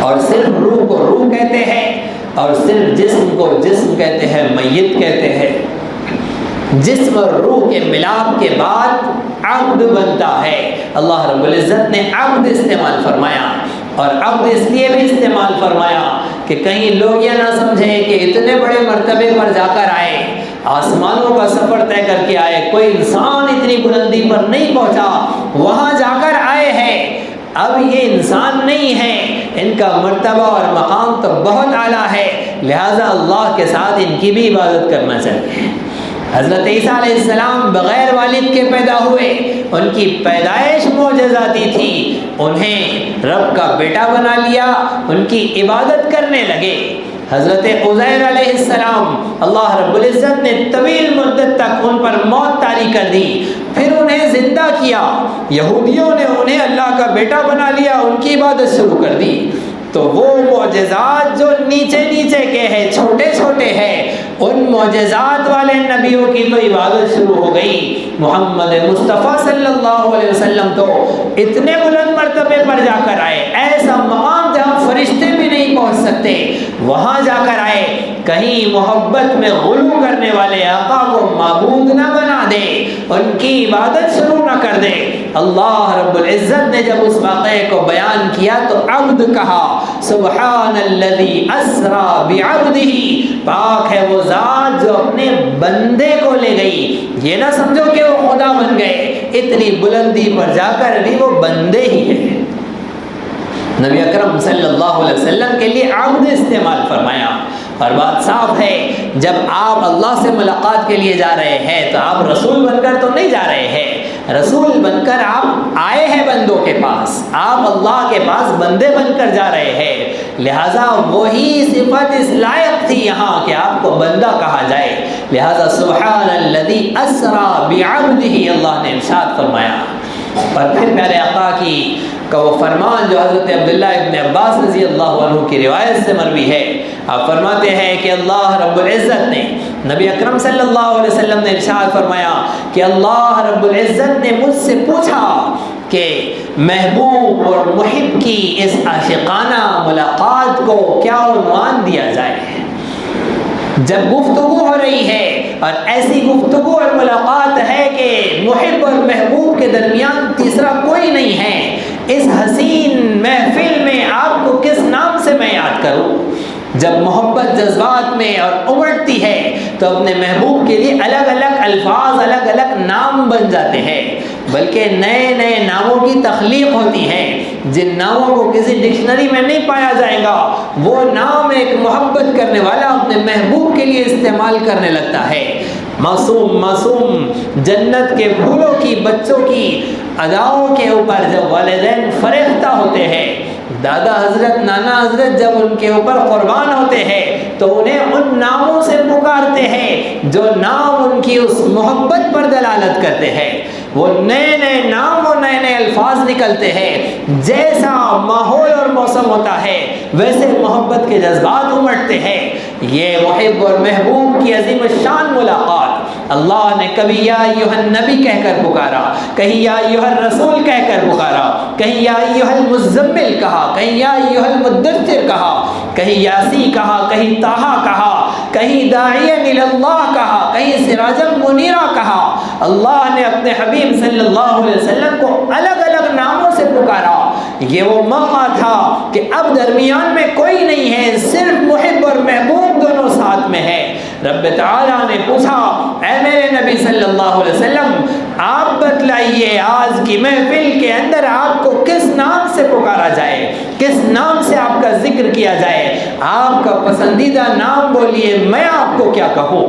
اور صرف روح کو روح کہتے ہیں اور صرف جسم کو جسم کہتے ہیں، میت کہتے ہیں۔ جسم اور روح کے ملاپ کے بعد عبد بنتا ہے۔ اللہ رب العزت نے عبد استعمال فرمایا، اور عبد اس لیے بھی استعمال فرمایا کہ کہیں لوگ یہ نہ سمجھیں کہ اتنے بڑے مرتبے پر جا کر آئے، آسمانوں کا سفر طے کر کے آئے، کوئی انسان اتنی بلندی پر نہیں پہنچا، وہاں جا کر آئے ہیں۔ اب یہ انسان نہیں ہے، ان کا مرتبہ اور مقام تو بہت اعلیٰ ہے، لہٰذا اللہ کے ساتھ ان کی بھی عبادت کرنا چاہیے۔ حضرت عیسیٰ علیہ السلام بغیر والد کے پیدا ہوئے، ان کی پیدائش معجزاتی تھی، انہیں رب کا بیٹا بنا لیا، ان کی عبادت کرنے لگے۔ حضرت عزیر علیہ السلام، اللہ رب العزت نے طویل مدت تک ان پر موت طاری کر دی، پھر انہیں زندہ کیا، یہودیوں نے انہیں اللہ کا بیٹا بنا لیا، ان کی عبادت شروع کر دی۔ تو وہ معجزات جو نیچے نیچے کے ہیں، چھوٹے چھوٹے ہیں، ان معجزات والے نبیوں کی تو عبادت شروع ہو گئی، محمد مصطفیٰ صلی اللہ علیہ وسلم تو اتنے بلند مرتبے پر جا کر آئے، ایسا مقام جہاں فرشتے بھی نہیں پہنچ سکتے وہاں جا کر آئے۔ کہیں محبت میں غلو کرنے والے آقا کو معبود نہ بنا دے، ان کی عبادت شروع نہ کر دے۔ اللہ رب العزت نے جب اس واقعے کو بیان کیا تو عبد کہا، سبحان الذی اسری بعبدہ، پاک ہے وہ ذات جو اپنے بندے کو لے گئی۔ یہ نہ سمجھو کہ وہ خدا بن گئے، اتنی بلندی پر جا کر بھی وہ بندے ہی ہیں۔ نبی اکرم صلی اللہ علیہ وسلم کے لیے عبد استعمال فرمایا، اور بات صاف ہے جب آپ اللہ سے ملاقات کے لیے جا رہے ہیں تو آپ رسول بن کر تو نہیں جا رہے ہیں، رسول بن کر آپ آئے ہیں بندوں کے پاس، آپ اللہ کے پاس بندے بن کر جا رہے ہیں، لہٰذا وہی صفت اس لائق تھی یہاں کہ آپ کو بندہ کہا جائے، لہٰذا سبحان الذی اسری بعبدہ اللہ نے ارشاد فرمایا۔ اور پھر پیارے آقا کی کا وہ فرمان جو حضرت عبداللہ ابن عباس رضی اللہ عنہ کی روایت سے مروی ہے، آپ فرماتے ہیں کہ اللہ رب العزت نے، نبی اکرم صلی اللہ علیہ وسلم نے ارشاد فرمایا کہ اللہ رب العزت نے مجھ سے پوچھا کہ محبوب اور محب کی اس عاشقانہ ملاقات کو کیا عنوان دیا جائے۔ جب گفتگو ہو رہی ہے اور ایسی گفتگو اور ملاقات ہے کہ محب اور محبوب کے درمیان تیسرا کوئی نہیں ہے، اس حسین محفل میں آپ کو کس نام سے میں یاد کروں؟ جب محبت جذبات میں اور امڑتی ہے تو اپنے محبوب کے لیے الگ الگ الفاظ، الگ الگ نام بن جاتے ہیں، بلکہ نئے نئے ناموں کی تخلیق ہوتی ہے، جن ناموں کو کسی ڈکشنری میں نہیں پایا جائے گا وہ نام ایک محبت کرنے والا اپنے محبوب کے لیے استعمال کرنے لگتا ہے۔ معصوم معصوم جنت کے پھولوں کی بچوں کی اداؤں کے اوپر جب والدین فریفتہ ہوتے ہیں، دادا حضرت نانا حضرت جب ان کے اوپر قربان ہوتے ہیں تو انہیں ان ناموں سے پکارتے ہیں جو نام ان کی اس محبت پر دلالت کرتے ہیں، وہ نئے نئے نام اور نئے نئے الفاظ نکلتے ہیں، جیسا ماحول اور موسم ہوتا ہے ویسے محبت کے جذبات امڑتے ہیں۔ یہ محب اور محبوب کی عظیم الشان ملاقات اللہ نے کبھی یا ایھا النبی کہہ کر پکارا، کہیں یا ایھا الرسول کہہ کر پکارا، کہیں یا ایھا المزمل کہا، کہیں یا ایھا المدثر کہا، کہیں یاسی کہا، کہیں طٰہٰ کہا، کہیں داعیا الی اللہ کہا، کہیں سراجا منیرا کہا۔ اللہ نے اپنے حبیب صلی اللہ علیہ وسلم کو الگ الگ ناموں سے پکارا۔ یہ وہ موقع تھا کہ اب درمیان میں کوئی نہیں ہے، صرف محب اور محبوب دونوں ساتھ میں ہے۔ رب تعالیٰ نے پوچھا، اے میرے نبی صلی اللہ علیہ وسلم آپ بتلائیے آج کی محفل کے اندر آپ کو کس نام سے پکارا جائے، کس نام سے آپ کا ذکر کیا جائے، آپ کا پسندیدہ نام بولیے، میں آپ کو کیا کہوں؟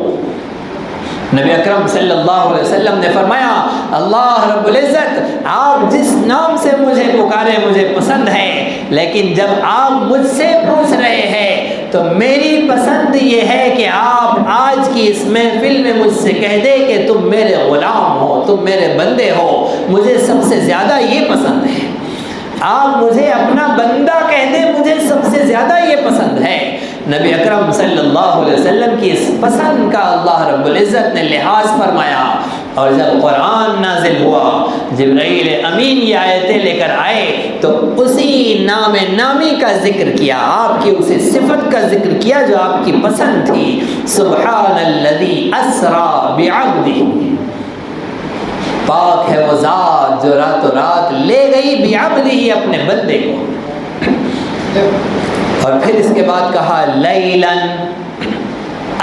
نبی اکرم صلی اللہ علیہ وسلم نے فرمایا، اللہ رب العزت آپ جس نام سے مجھے پکارے مجھے پسند ہے، لیکن جب آپ مجھ سے پوچھ رہے ہیں تو میری پسند یہ ہے کہ آپ آج کی اس محفل میں مجھ سے کہہ دے کہ تم میرے غلام ہو، تم میرے بندے ہو، مجھے سب سے زیادہ یہ پسند ہے۔ آپ مجھے اپنا بندہ کہہ دیں، مجھے سب سے زیادہ یہ پسند ہے۔ نبی اکرم صلی اللہ علیہ وسلم کی اس پسند کا اللہ رب العزت نے لحاظ فرمایا، اور جب قرآن نازل ہوا، جبرائیل امین یہ آیتیں لے کر آئے تو اسی نام نامی کا ذکر کیا، آپ کی اسی صفت کا ذکر کیا جو آپ کی پسند تھی، سبحان الذی اسری بعبدہ، پاک ہے وہ ذات جو راتوں رات لے گئی بعبدہ اپنے بندے کو۔ اور پھر اس کے بعد کہا لیلن،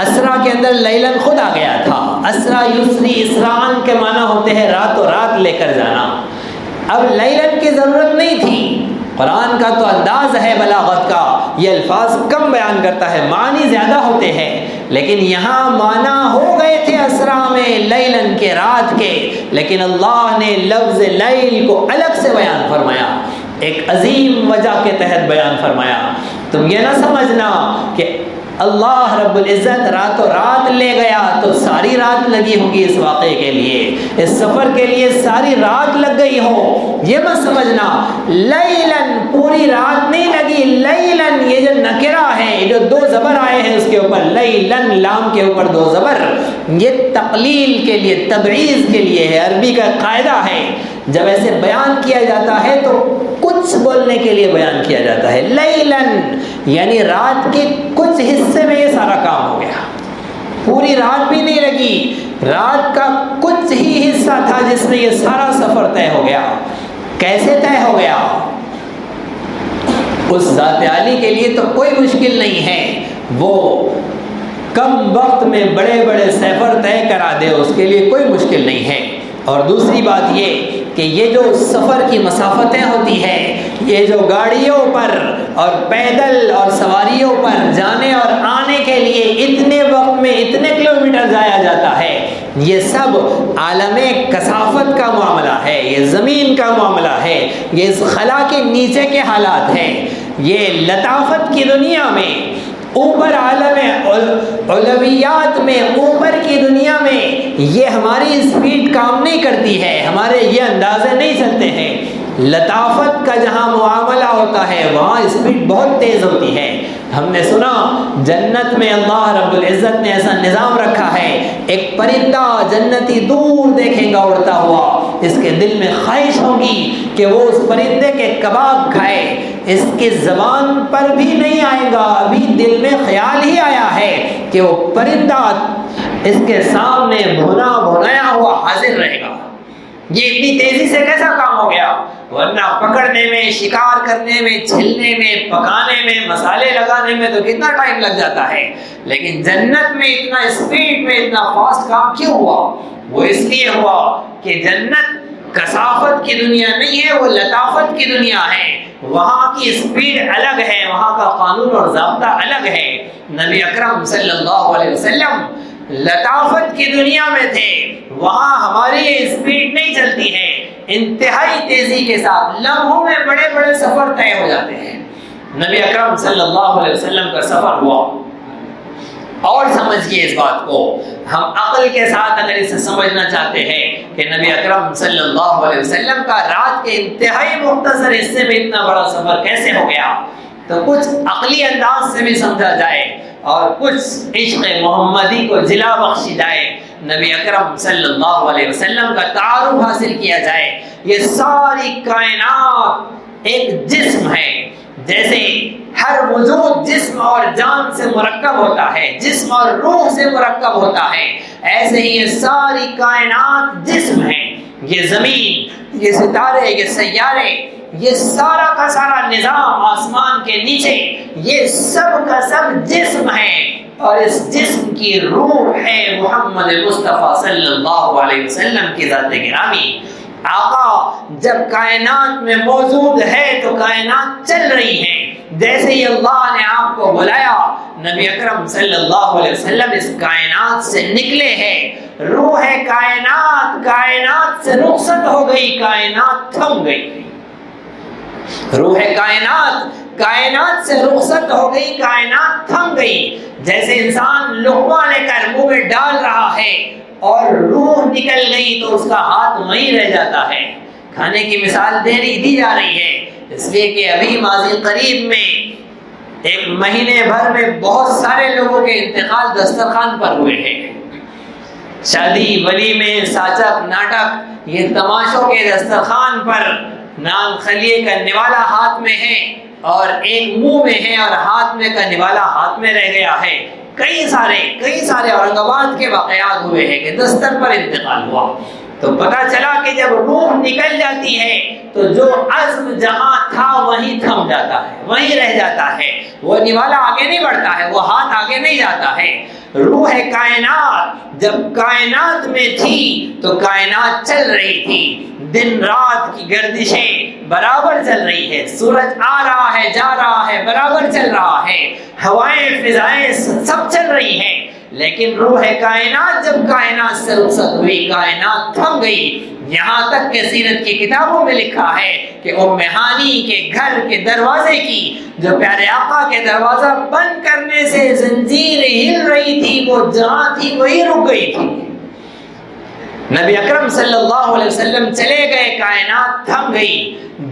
اسرا کے اندر لیلن خود آ گیا تھا، اسرا یسری اسران کے معنی ہوتے ہیں راتوں رات لے کر جانا، اب لیلن کی ضرورت نہیں تھی۔ قرآن کا تو انداز ہے بلاغت کا، یہ الفاظ کم بیان کرتا ہے، معنی زیادہ ہوتے ہیں، لیکن یہاں معنی ہو گئے تھے اسرا میں لیلن کے رات کے، لیکن اللہ نے لفظ لیل کو الگ سے بیان فرمایا، ایک عظیم وجہ کے تحت بیان فرمایا۔ تم یہ نہ سمجھنا کہ اللہ رب العزت راتوں رات لے گیا تو ساری رات لگی ہوگی اس واقعے کے لیے، اس سفر کے لیے ساری رات لگ گئی ہو، یہ مت سمجھنا لیلن پوری رات نہیں لگی، لیلن یہ جو نکرہ ہے، یہ جو دو زبر آئے ہیں اس کے اوپر، لیلن لام کے اوپر دو زبر، یہ تقلیل کے لیے تبعیض کے لیے ہے۔ عربی کا قاعدہ ہے جب ایسے بیان کیا جاتا ہے تو کچھ بولنے کے لیے بیان کیا جاتا ہے، لیلن یعنی رات کے کچھ حصے میں یہ سارا کام ہو گیا، پوری رات بھی نہیں لگی، رات کا کچھ ہی حصہ تھا جس میں یہ سارا سفر طے ہو گیا۔ کیسے طے ہو گیا؟ اس ذات عالی کے لیے تو کوئی مشکل نہیں ہے، وہ کم وقت میں بڑے بڑے سفر طے کرا دے، اس کے لیے کوئی مشکل نہیں ہے۔ اور دوسری بات یہ کہ یہ جو سفر کی مسافتیں ہوتی ہیں، یہ جو گاڑیوں پر اور پیدل اور سواریوں پر جانے اور آنے کے لیے اتنے وقت میں اتنے کلومیٹر جایا جاتا ہے، یہ سب عالم کثافت کا معاملہ ہے، یہ زمین کا معاملہ ہے، یہ اس خلا کے نیچے کے حالات ہیں۔ یہ لطافت کی دنیا میں، اوپر عالم علویات میں، اوپر کی دنیا میں یہ ہماری اسپیڈ کام نہیں کرتی ہے، ہمارے یہ اندازے نہیں چلتے ہیں۔ لطافت کا جہاں معاملہ ہوتا ہے وہاں اسپیڈ بہت تیز ہوتی ہے۔ ہم نے سنا جنت میں اللہ رب العزت نے ایسا نظام رکھا ہے، ایک پرندہ جنتی دور دیکھے گا اڑتا ہوا، اس کے دل میں خواہش ہوگی کہ وہ اس پرندے کے کباب کھائے، اس کی زبان پر بھی نہیں آئے گا، ابھی دل میں خیال ہی آیا ہے کہ وہ پرندہ اس کے سامنے بھونا بھنایا ہوا حاضر رہے گا۔ یہ اتنی تیزی سے کیسا کام ہو گیا؟ ورنہ پکڑنے میں، شکار کرنے میں، چھلنے میں، پکانے میں، مسالے لگانے میں تو کتنا ٹائم لگ جاتا ہے، لیکن جنت میں اتنا اسپیڈ میں اتنا فاسٹ کام کیوں ہوا؟ وہ اس لیے ہوا کہ جنت کثافت کی دنیا نہیں ہے، وہ لطافت کی دنیا ہے، وہاں کی اسپیڈ الگ ہے، وہاں کا قانون اور ضابطہ الگ ہے۔ نبی اکرم صلی اللہ علیہ وسلم لطافت کی دنیا میں تھے، وہاں ہماری اسپیڈ نہیں چلتی ہے، انتہائی تیزی کے ساتھ لمحوں میں بڑے بڑے سفر طے ہو جاتے ہیں۔ نبی اکرم صلی اللہ علیہ وسلم کا سفر ہوا، اور سمجھیے اس بات کو، ہم عقل کے ساتھ اگر اسے سمجھنا چاہتے ہیں کہ نبی اکرم صلی اللہ علیہ وسلم کا رات کے انتہائی مختصر حصے میں اتنا بڑا سفر کیسے ہو گیا، تو کچھ عقلی انداز سے بھی سمجھا جائے اور کچھ عشق محمدی کو جلا بخشی جائے، نبی اکرم صلی اللہ علیہ وسلم کا تعارف حاصل کیا جائے۔ یہ ساری کائنات ایک جسم ہے، جیسے ہر وجود جسم اور جان سے مرکب ہوتا ہے، جسم اور روح سے مرکب ہوتا ہے، ایسے ہی یہ ساری کائنات جسم ہے۔ یہ زمین، یہ ستارے، یہ سیارے، یہ سارا کا سارا نظام آسمان کے نیچے، یہ سب کا سب جسم ہے، اور اس جسم کی روح ہے محمد مصطفیٰ صلی اللہ علیہ وسلم کی ذات گرامی۔ آقا جب کائنات میں موجود ہے تو کائنات چل رہی ہے، جیسے ہی اللہ نے آپ کو بلایا، نبی اکرم صلی اللہ علیہ وسلم اس کائنات سے نکلے ہیں، روح کائنات کائنات سے رخصت ہو گئی، کائنات تھم گئی، روح کائنات کائنات سے رخصت ہو گئی، کائنات تھم گئی۔ جیسے انسان لقمہ لے کر منہ میں ڈال رہا ہے اور روح نکل گئی تو اس کا ہاتھ وہیں رہ جاتا ہے۔ کھانے کی مثال دی جا رہی ہے، اس لیے کہ ابھی ماضی قریب میں ایک مہینے بھر میں بہت سارے لوگوں کے انتقال دسترخوان پر ہوئے ہیں۔ شادی، ولیمے، ساچک، ناٹک، یہ تماشوں کے دسترخوان پر نام خلیے کا نوالا ہاتھ میں ہے اور ایک منہ میں ہے اور ہاتھ میں کا نوالا ہاتھ میں رہ گیا ہے۔ کئی سارے اورنگ آباد کے واقعات ہوئے ہیں کہ دستر پر انتقال ہوا، تو پتہ چلا کہ جب روح نکل جاتی ہے تو جو عزم جہاں تھا وہیں تھم جاتا ہے، وہیں رہ جاتا ہے، وہ نوالا آگے نہیں بڑھتا ہے، وہ ہاتھ آگے نہیں جاتا ہے۔ روح کائنات جب کائنات میں تھی تو کائنات چل رہی تھی، دن رات کی گردشیں برابر چل رہی ہے، سورج آ رہا ہے جا رہا ہے، برابر چل رہا ہے، ہوائیں فضائیں سب چل رہی ہیں، لیکن روح کائنات جب کائنات سے رخصت ہوئی، کائنات تھم گئی۔ یہاں تک کہ سیرت کی کتابوں میں لکھا ہے کہ ام ہانی کے گھر کے دروازے کی جو پیارے آقا کے دروازہ بند کرنے سے زنجیر ہل رہی تھی، وہ جہاں تھی وہی رک گئی تھی۔ نبی اکرم صلی اللہ علیہ وسلم چلے گئے، کائنات تھم گئی۔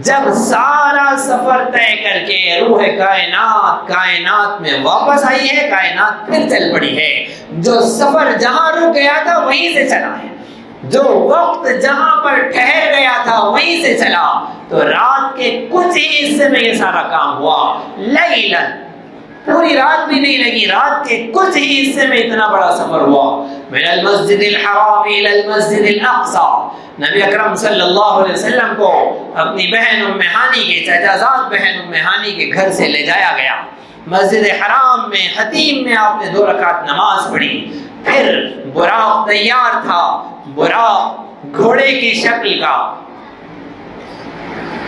جب سارا سفر طے کر کے روح کائنات میں واپس آئی ہے، کائنات پھر چل پڑی ہے۔ جو سفر جہاں رک گیا تھا وہیں سے چلا ہے، جو وقت جہاں پر ٹھہر گیا تھا وہیں سے چلا۔ تو رات کے کچھ ہی حصے میں یہ سارا کام ہوا، لیلاً، پوری رات بھی نہیں لگی، رات کے کچھ ہی حصے میں اتنا بڑا سفر ہوا۔ من المسجد الحرام الى المسجد الاقصى، نبی اکرم صلی اللہ علیہ وسلم کو اپنی بہن ام ہانی کے، چچا زاد بہن ام ہانی کے گھر سے لے جایا گیا۔ مسجد حرام میں حتیم میں آپ نے 2 رکعت نماز پڑھی۔ پھر براق تیار تھا، براق گھوڑے کی شکل کا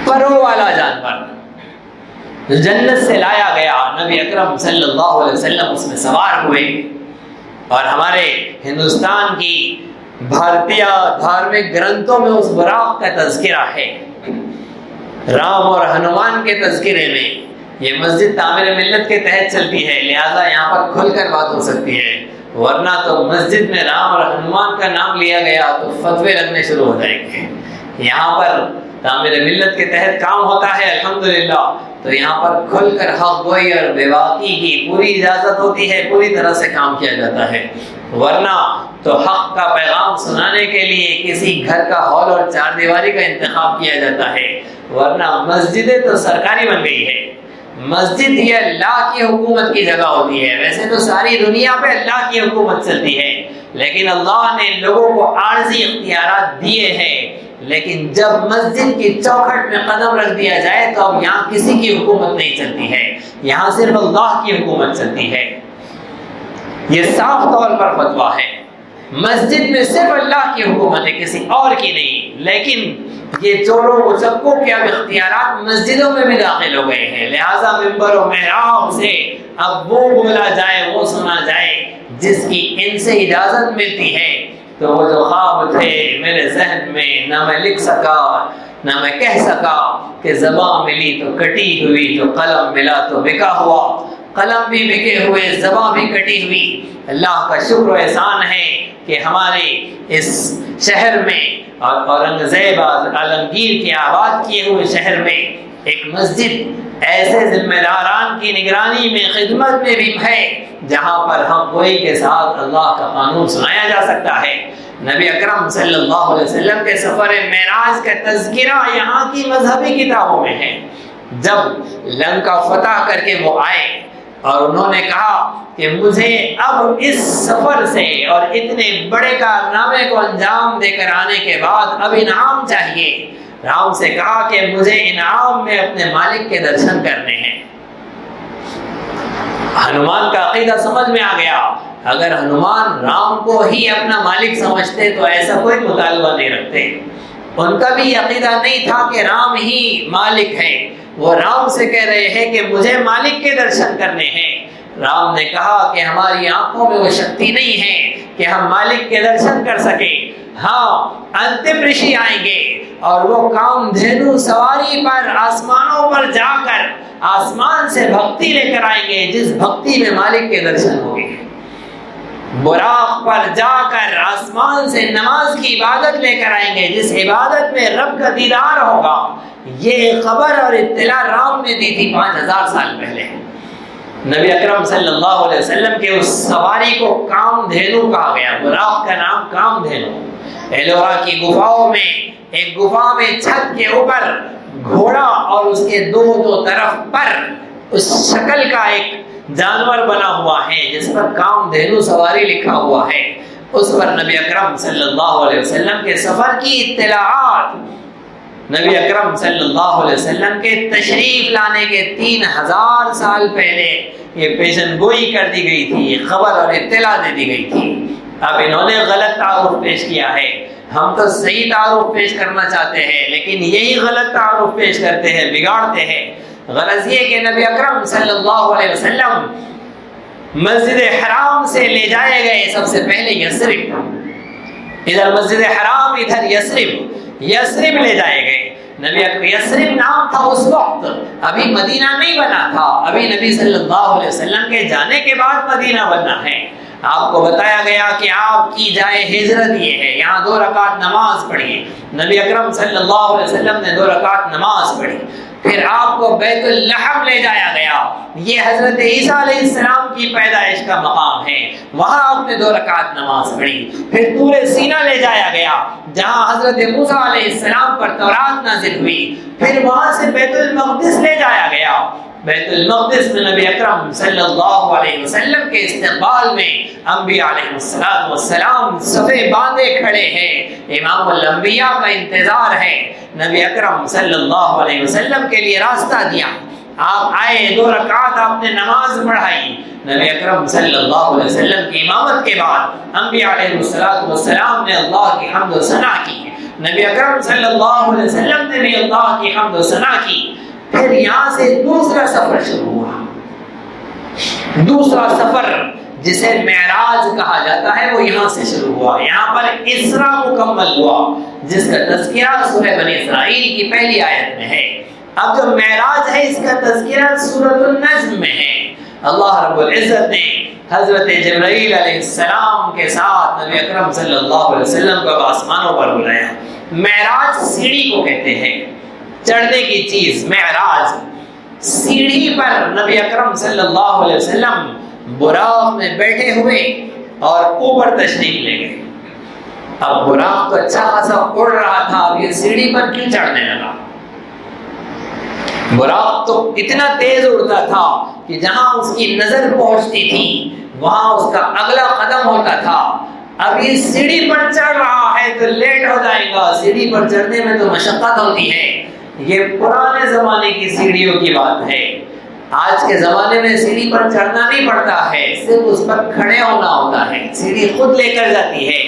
پروں والا جانور جنت سے لایا گیا۔ نبی اکرم صلی اللہ علیہ وسلم اس میں سوار ہوئے، اور ہمارے ہندوستان کی بھارتیہ دھارمک گرنتھوں میں اس براق کا تذکرہ ہے۔ رام اور ہنومان کے تذکرے میں یہ مسجد تعمیر ملت کے تحت چلتی ہے، لہذا یہاں پر کھل کر بات ہو سکتی ہے، ورنہ تو مسجد میں رام اور ہنومان کا نام لیا گیا تو فتوے لگنے شروع ہو جائیں گے۔ یہاں پر تعمیر ملت کے تحت کام ہوتا ہے الحمدللہ، تو یہاں پر کھل کر حق گوئی اور بے واقعی کی پوری اجازت ہوتی ہے، پوری طرح سے کام کیا جاتا ہے، ورنہ تو حق کا پیغام سنانے کے لیے کسی گھر کا ہال اور 4 دیواری کا انتخاب کیا جاتا ہے، ورنہ مسجدیں تو سرکاری بن گئی ہے۔ مسجد یہ اللہ کی حکومت کی جگہ ہوتی ہے، ویسے تو ساری دنیا پہ اللہ کی حکومت چلتی ہے، لیکن اللہ نے لوگوں کو عارضی اختیارات دیے ہیں، لیکن جب مسجد کی چوکھٹ میں قدم رکھ دیا جائے تو اب یہاں کسی کی حکومت نہیں چلتی ہے، یہاں صرف اللہ کی حکومت چلتی ہے۔ یہ صاف طور پر فتویٰ ہے، مسجد میں صرف اللہ کی حکومت ہے، کسی اور کی نہیں، لیکن یہ چوروں و چکوں کے اب اختیارات مسجدوں میں بھی داخل ہو گئے ہیں، لہٰذا ممبر و محراب سے اب وہ بولا جائے، وہ سنا جائے جس کی ان سے اجازت ملتی ہے۔ تو وہ جو خواب تھے میرے ذہن میں، نہ میں لکھ سکا نہ میں کہہ سکا کہ زباں ملی تو کٹی ہوئی، جو قلم ملا تو بکا ہوا، قلم بھی بکے ہوئے، زباں بھی کٹی ہوئی۔ اللہ کا شکر و احسان ہے کہ ہمارے اس شہر میں اور اورنگزیب عالمگیر کے آباد کیے ہوئے شہر میں ایک مسجد ایسے ذمہ داران کی نگرانی میں، خدمت میں بھی ہے، جہاں پر ہم گوئی کے ساتھ اللہ کا قانون سنایا جا سکتا ہے۔ نبی اکرم صلی اللہ علیہ وسلم کے سفر معراج کا تذکرہ یہاں کی مذہبی کتابوں میں ہے۔ جب لنکا فتح کر کے وہ آئے اور انہوں نے کہا کہ مجھے اب اس سفر سے اور اتنے بڑے کارنامے کو انجام دے کر آنے کے بعد اب انعام چاہیے، رام سے کہا کہ مجھے انعام میں اپنے مالک کے درشن کرنے ہیں۔ ہنومان کا عقیدہ سمجھ میں آ گیا، اگر ہنومان رام کو ہی اپنا مالک سمجھتے تو ایسا کوئی مطالبہ نہیں رکھتے۔ ان کا بھی عقیدہ نہیں تھا کہ رام ہی مالک ہے، وہ رام سے کہہ رہے ہیں کہ مجھے مالک کے درشن کرنے ہیں۔ رام نے کہا کہ ہماری آنکھوں میں وہ شکتی نہیں ہے کہ ہم مالک کے درشن کر سکیں، ہاں انتم رشی آئیں گے اور وہ کام دھینو سواری پر آسمانوں پر جا کر آسمان سے بھکتی لے کر آئیں گے، جس بھکتی میں مالک کے درشن ہوں گے۔ براق پر جا کر آسمان سے نماز کی عبادت لے کر آئیں گے، جس عبادت میں رب کا دیدار ہوگا۔ یہ خبر اور اطلاع رام نے دی تھی 5000 سال پہلے۔ نبی اکرم صلی اللہ علیہ وسلم کے اس سواری کو کام دھینو کہا گیا، براق کا نام کام دھینو۔ ایلورا کی گفاؤں میں ایک گفا میں چھت کے اوپر گھوڑا اور اس کے دو طرف پر اس شکل کا ایک جانور بنا ہوا ہے جس پر کام دھینو سواری لکھا ہوا ہے، اس پر نبی اکرم صلی اللہ علیہ وسلم کے سفر کی اطلاعات، نبی اکرم صلی اللہ علیہ وسلم کے تشریف لانے کے 3000 سال پہلے یہ پیشن گوئی کر دی گئی تھی، یہ خبر اور اطلاع دے دی گئی تھی۔ اب انہوں نے غلط تعارف پیش کیا ہے، ہم تو صحیح تعارف پیش کرنا چاہتے ہیں لیکن یہی غلط تعارف پیش کرتے ہیں، بگاڑتے ہیں۔ غرض یہ کہ نبی اکرم صلی اللہ علیہ وسلم مسجد حرام سے لے جائے گئے سب سے پہلے یثرب، ادھر مسجد حرام ادھر یثرب۔ یثرب لے جائے گئے. نبی یثرب نام تھا اس وقت، ابھی مدینہ نہیں بنا تھا، ابھی نبی صلی اللہ علیہ وسلم کے جانے کے بعد مدینہ بننا ہے. آپ کو بتایا گیا کہ آپ کی جائے ہجرت یہ ہے، یہاں 2 رکعت نماز پڑھیے. نبی اکرم صلی اللہ علیہ وسلم نے 2 رکعت نماز پڑھی. پھر آپ کو بیت اللحم لے جایا گیا، یہ حضرت عیسیٰ علیہ السلام کی پیدائش کا مقام ہے، وہاں آپ نے 2 رکعت نماز پڑھی. پھر طور سینہ لے جایا گیا جہاں حضرت موسیٰ علیہ السلام پر تورات نازل ہوئی. پھر وہاں سے بیت المقدس لے جایا گیا. بیت المقدس میں نبی اکرم صلی اللہ علیہ وسلم کے استقبال میں انبیاء علیہ السلام صفے باندھے کھڑے ہیں، امام الانبیاء کا انتظار ہے. نبی اکرم صلی اللہ علیہ وسلم کے لیے راستہ دیا، آپ آئے، 2 رکعت آپ نے نماز پڑھائی. نبی اکرم صلی اللہ علیہ وسلم کی امامت کے بعد انبیاء علیہ السلام نے اللہ کی حمد و ثنا کی. نبی اکرم صلی اللہ علیہ وسلم نے بھی اللہ کی حمد و ثنا کی. پھر یہاں سے دوسرا سفر شروع ہوا. دوسرا سفر جسے معراج کہا جاتا ہے وہ یہاں سے شروع ہوا. یہاں پر اسرا مکمل ہوا جس کا تذکرہ سورہ بنی اسرائیل کی پہلی آیت میں ہے. اب جو معراج ہے اس کا تذکرہ سورۃ النجم میں ہے. اللہ رب العزت نے حضرت جبرائیل علیہ السلام کے ساتھ نبی اکرم صلی اللہ علیہ وسلم کو آسمانوں پر بلایا. معراج سیڑھی کو کہتے ہیں، چڑھنے کی چیز. معراج سیڑھی پر نبی اکرم صلی اللہ علیہ وسلم براق میں بیٹھے ہوئے اور اوپر تشریف لے گئے. اب براق تو اچھا خاصا اڑ رہا تھا، اب یہ سیڑھی پر کیوں چڑھنے لگا؟ براق تو اتنا تیز اڑتا تھا کہ جہاں اس کی نظر پہنچتی تھی وہاں اس کا اگلا قدم ہوتا تھا. اب یہ سیڑھی پر چڑھ رہا ہے تو لیٹ ہو جائے گا، سیڑھی پر چڑھنے میں تو مشقت ہوتی ہے. یہ پرانے زمانے کی سیڑھیوں کی بات ہے. آج کے زمانے میں سیڑھی پر چڑھنا نہیں پڑتا ہے، صرف اس پر کھڑے ہونا ہوتا ہے، سیڑھی خود لے کر جاتی ہے.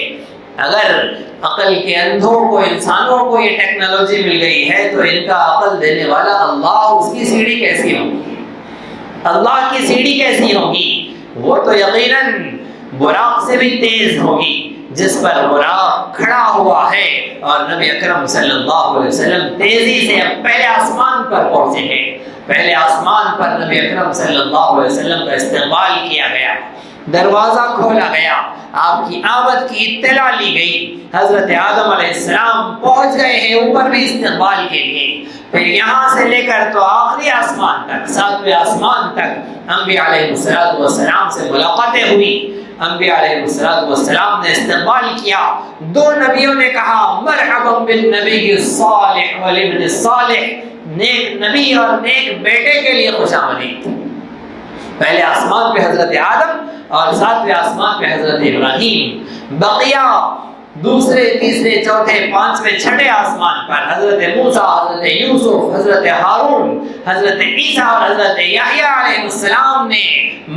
اگر عقل کے اندھوں کو، انسانوں کو یہ ٹیکنالوجی مل گئی ہے تو ان کا عقل دینے والا اللہ، اس کی سیڑھی کیسی ہوگی؟ اللہ کی سیڑھی کیسی ہوگی؟ وہ تو یقیناً براق سے بھی تیز ہوگی جس پر براق کھڑا ہوا ہے. اور نبی اکرم صلی اللہ علیہ وسلم تیزی سے پہلے آسمان پر پہنچے ہیں. پہلے آسمان پر نبی اکرم صلی اللہ علیہ وسلم کا استقبال کیا گیا، دروازہ کھولا گیا، آپ کی آمد کی اطلاع لی گئی. حضرت آدم علیہ السلام پہنچ گئے ہیں اوپر بھی استقبال کے لیے. پھر یہاں سے لے کر تو آخری آسمان تک، 7ویں آسمان تک انبیاء علیہ السلام سے ملاقاتیں ہوئی. انبیاء علیہ السلام نے استقبال کیا. 2 نبیوں نے کہا مرحبا بالنبی الصالح والابن الصالح، نیک نبی اور نیک بیٹے کے لیے خوش آمدید. پہلے آسمان پہ حضرت آدم اور 7ویں آسمان پہ حضرت ابراہیم. بقیہ دوسرے، تیسرے، چوتھے، 5ویں، 6ٹھے آسمان پر حضرت موسیٰ، حضرت یوسف، حضرت ہارون، حضرت عیسیٰ اور حضرت یحییٰ علیہ السلام نے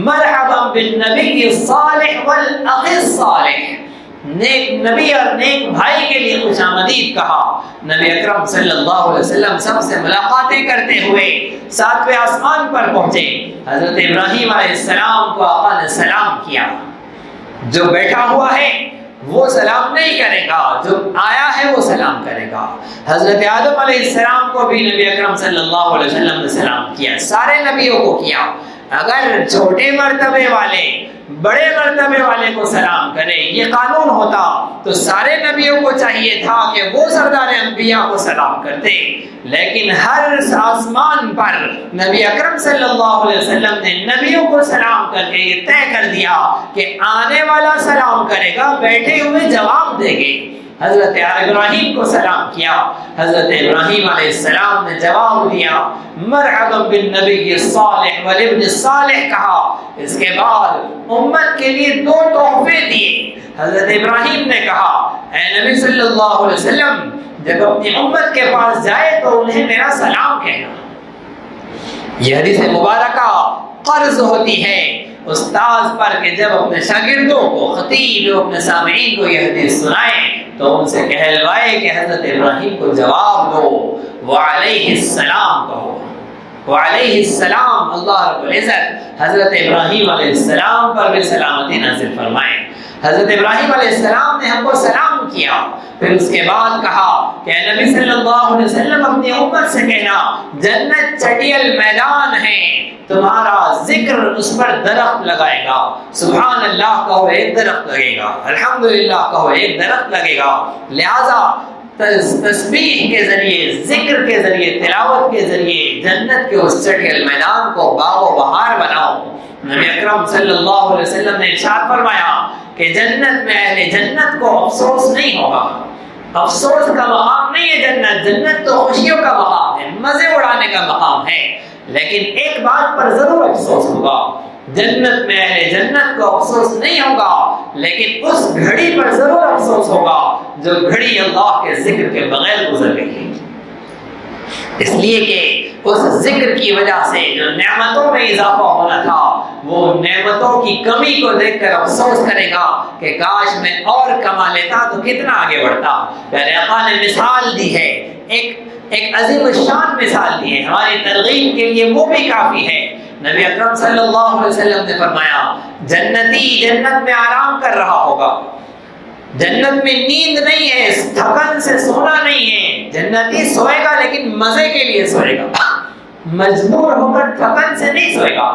مرحبا بالنبی الصالح والاخ الصالح، نیک نبی اور نیک بھائی کے لیے خوش آمدید کہا. نبی اکرم صلی اللہ علیہ وسلم سب سے ملاقاتیں کرتے ہوئے 7ویں آسمان پر پہنچے. حضرت ابراہیم علیہ السلام کو آقا نے سلام کیا. جو بیٹھا ہوا ہے وہ سلام نہیں کرے گا، جو آیا ہے وہ سلام کرے گا. حضرت آدم علیہ السلام کو بھی نبی اکرم صلی اللہ علیہ وسلم نے سلام کیا، سارے نبیوں کو کیا. اگر چھوٹے مرتبے والے بڑے مرتبے والے کو سلام کرے یہ قانون ہوتا تو سارے نبیوں کو چاہیے تھا کہ وہ سردار انبیاء کو سلام کرتے. لیکن ہر آسمان پر نبی اکرم صلی اللہ علیہ وسلم نے نبیوں کو سلام کر کے یہ طے کر دیا کہ آنے والا سلام کرے گا، بیٹھے ہوئے جواب دیں گے. حضرت ابراہیم کو سلام کیا، حضرت ابراہیم علیہ السلام نے جواب دیا مرحبا بالنبی الصالح والابن الصالح کہا. اس کے بعد امت کے لیے 2 تحفے دیے. حضرت ابراہیم نے کہا اے نبی صلی اللہ علیہ وسلم جب اپنی امت کے پاس جائے تو انہیں میرا سلام کہنا. یہ حدیث مبارکہ قرض ہوتی ہے استاذ پر کہ جب اپنے شاگردوں کو، خطیب اپنے سامعین کو یہ حدیث سنائے تو ان سے کہلوائے کہ حضرت ابراہیم کو جواب دو، وعلیہ السلام کہو. وعلیہ السلام، اللہ رب العزت حضرت ابراہیم علیہ السلام پر بھی سلامتی نازل فرمائے. حضرت ابراہیم علیہ السلام نے ہم کو سلام کیا پھر اس کے بعد کہا کہ نبی صلی اللہ علیہ وسلم اپنی امت سے کہنا جنت چٹیل میدان ہے، تمہارا ذکر اس پر درخت لگائے گا، سبحان اللہ کہو ایک درخت لگے گا، الحمدللہ کہو ایک درخت لگے گا۔ لہذا تسبیح کے ذریعے، ذکر کے ذریعے، تلاوت کے ذریعے جنت کے اس چٹیل میدان کو باغ و بہار بناؤ۔ نبی اکرم صلی اللہ علیہ وسلم نے ارشاد فرمایا کہ جنت میں اہل جنت کو افسوس نہیں ہوگا، افسوس کا مقام نہیں ہے جنت، جنت تو خوشیوں کا مقام ہے، مزے اڑانے کا مقام ہے، لیکن ایک بات پر ضرور افسوس ہوگا، جنت میں اہل جنت کو افسوس نہیں ہوگا، لیکن اس گھڑی پر ضرور افسوس ہوگا جو گھڑی اللہ کے ذکر کے بغیر گزر گئی، اس لیے کہ اس ذکر کی وجہ سے جو نعمتوں میں اضافہ ہونا تھا وہ نعمتوں کی کمی کو دیکھ کر افسوس کرے گا کہ کاش میں اور کما لیتا تو کتنا آگے بڑھتا۔ پیارے آقا نے مثال دی ہے، ایک عظیم الشان مثال دی ہے، ہماری ترغیب کے لیے وہ بھی کافی ہے۔ نبی اکرم صلی اللہ علیہ وسلم نے فرمایا جنتی جنت میں آرام کر رہا ہوگا، جنت میں نیند نہیں ہے، تھکن سے سونا نہیں ہے، جنتی سوئے گا لیکن مزے کے لیے سوئے گا، مجبور ہو کر تھکن سے نہیں سوئے گا۔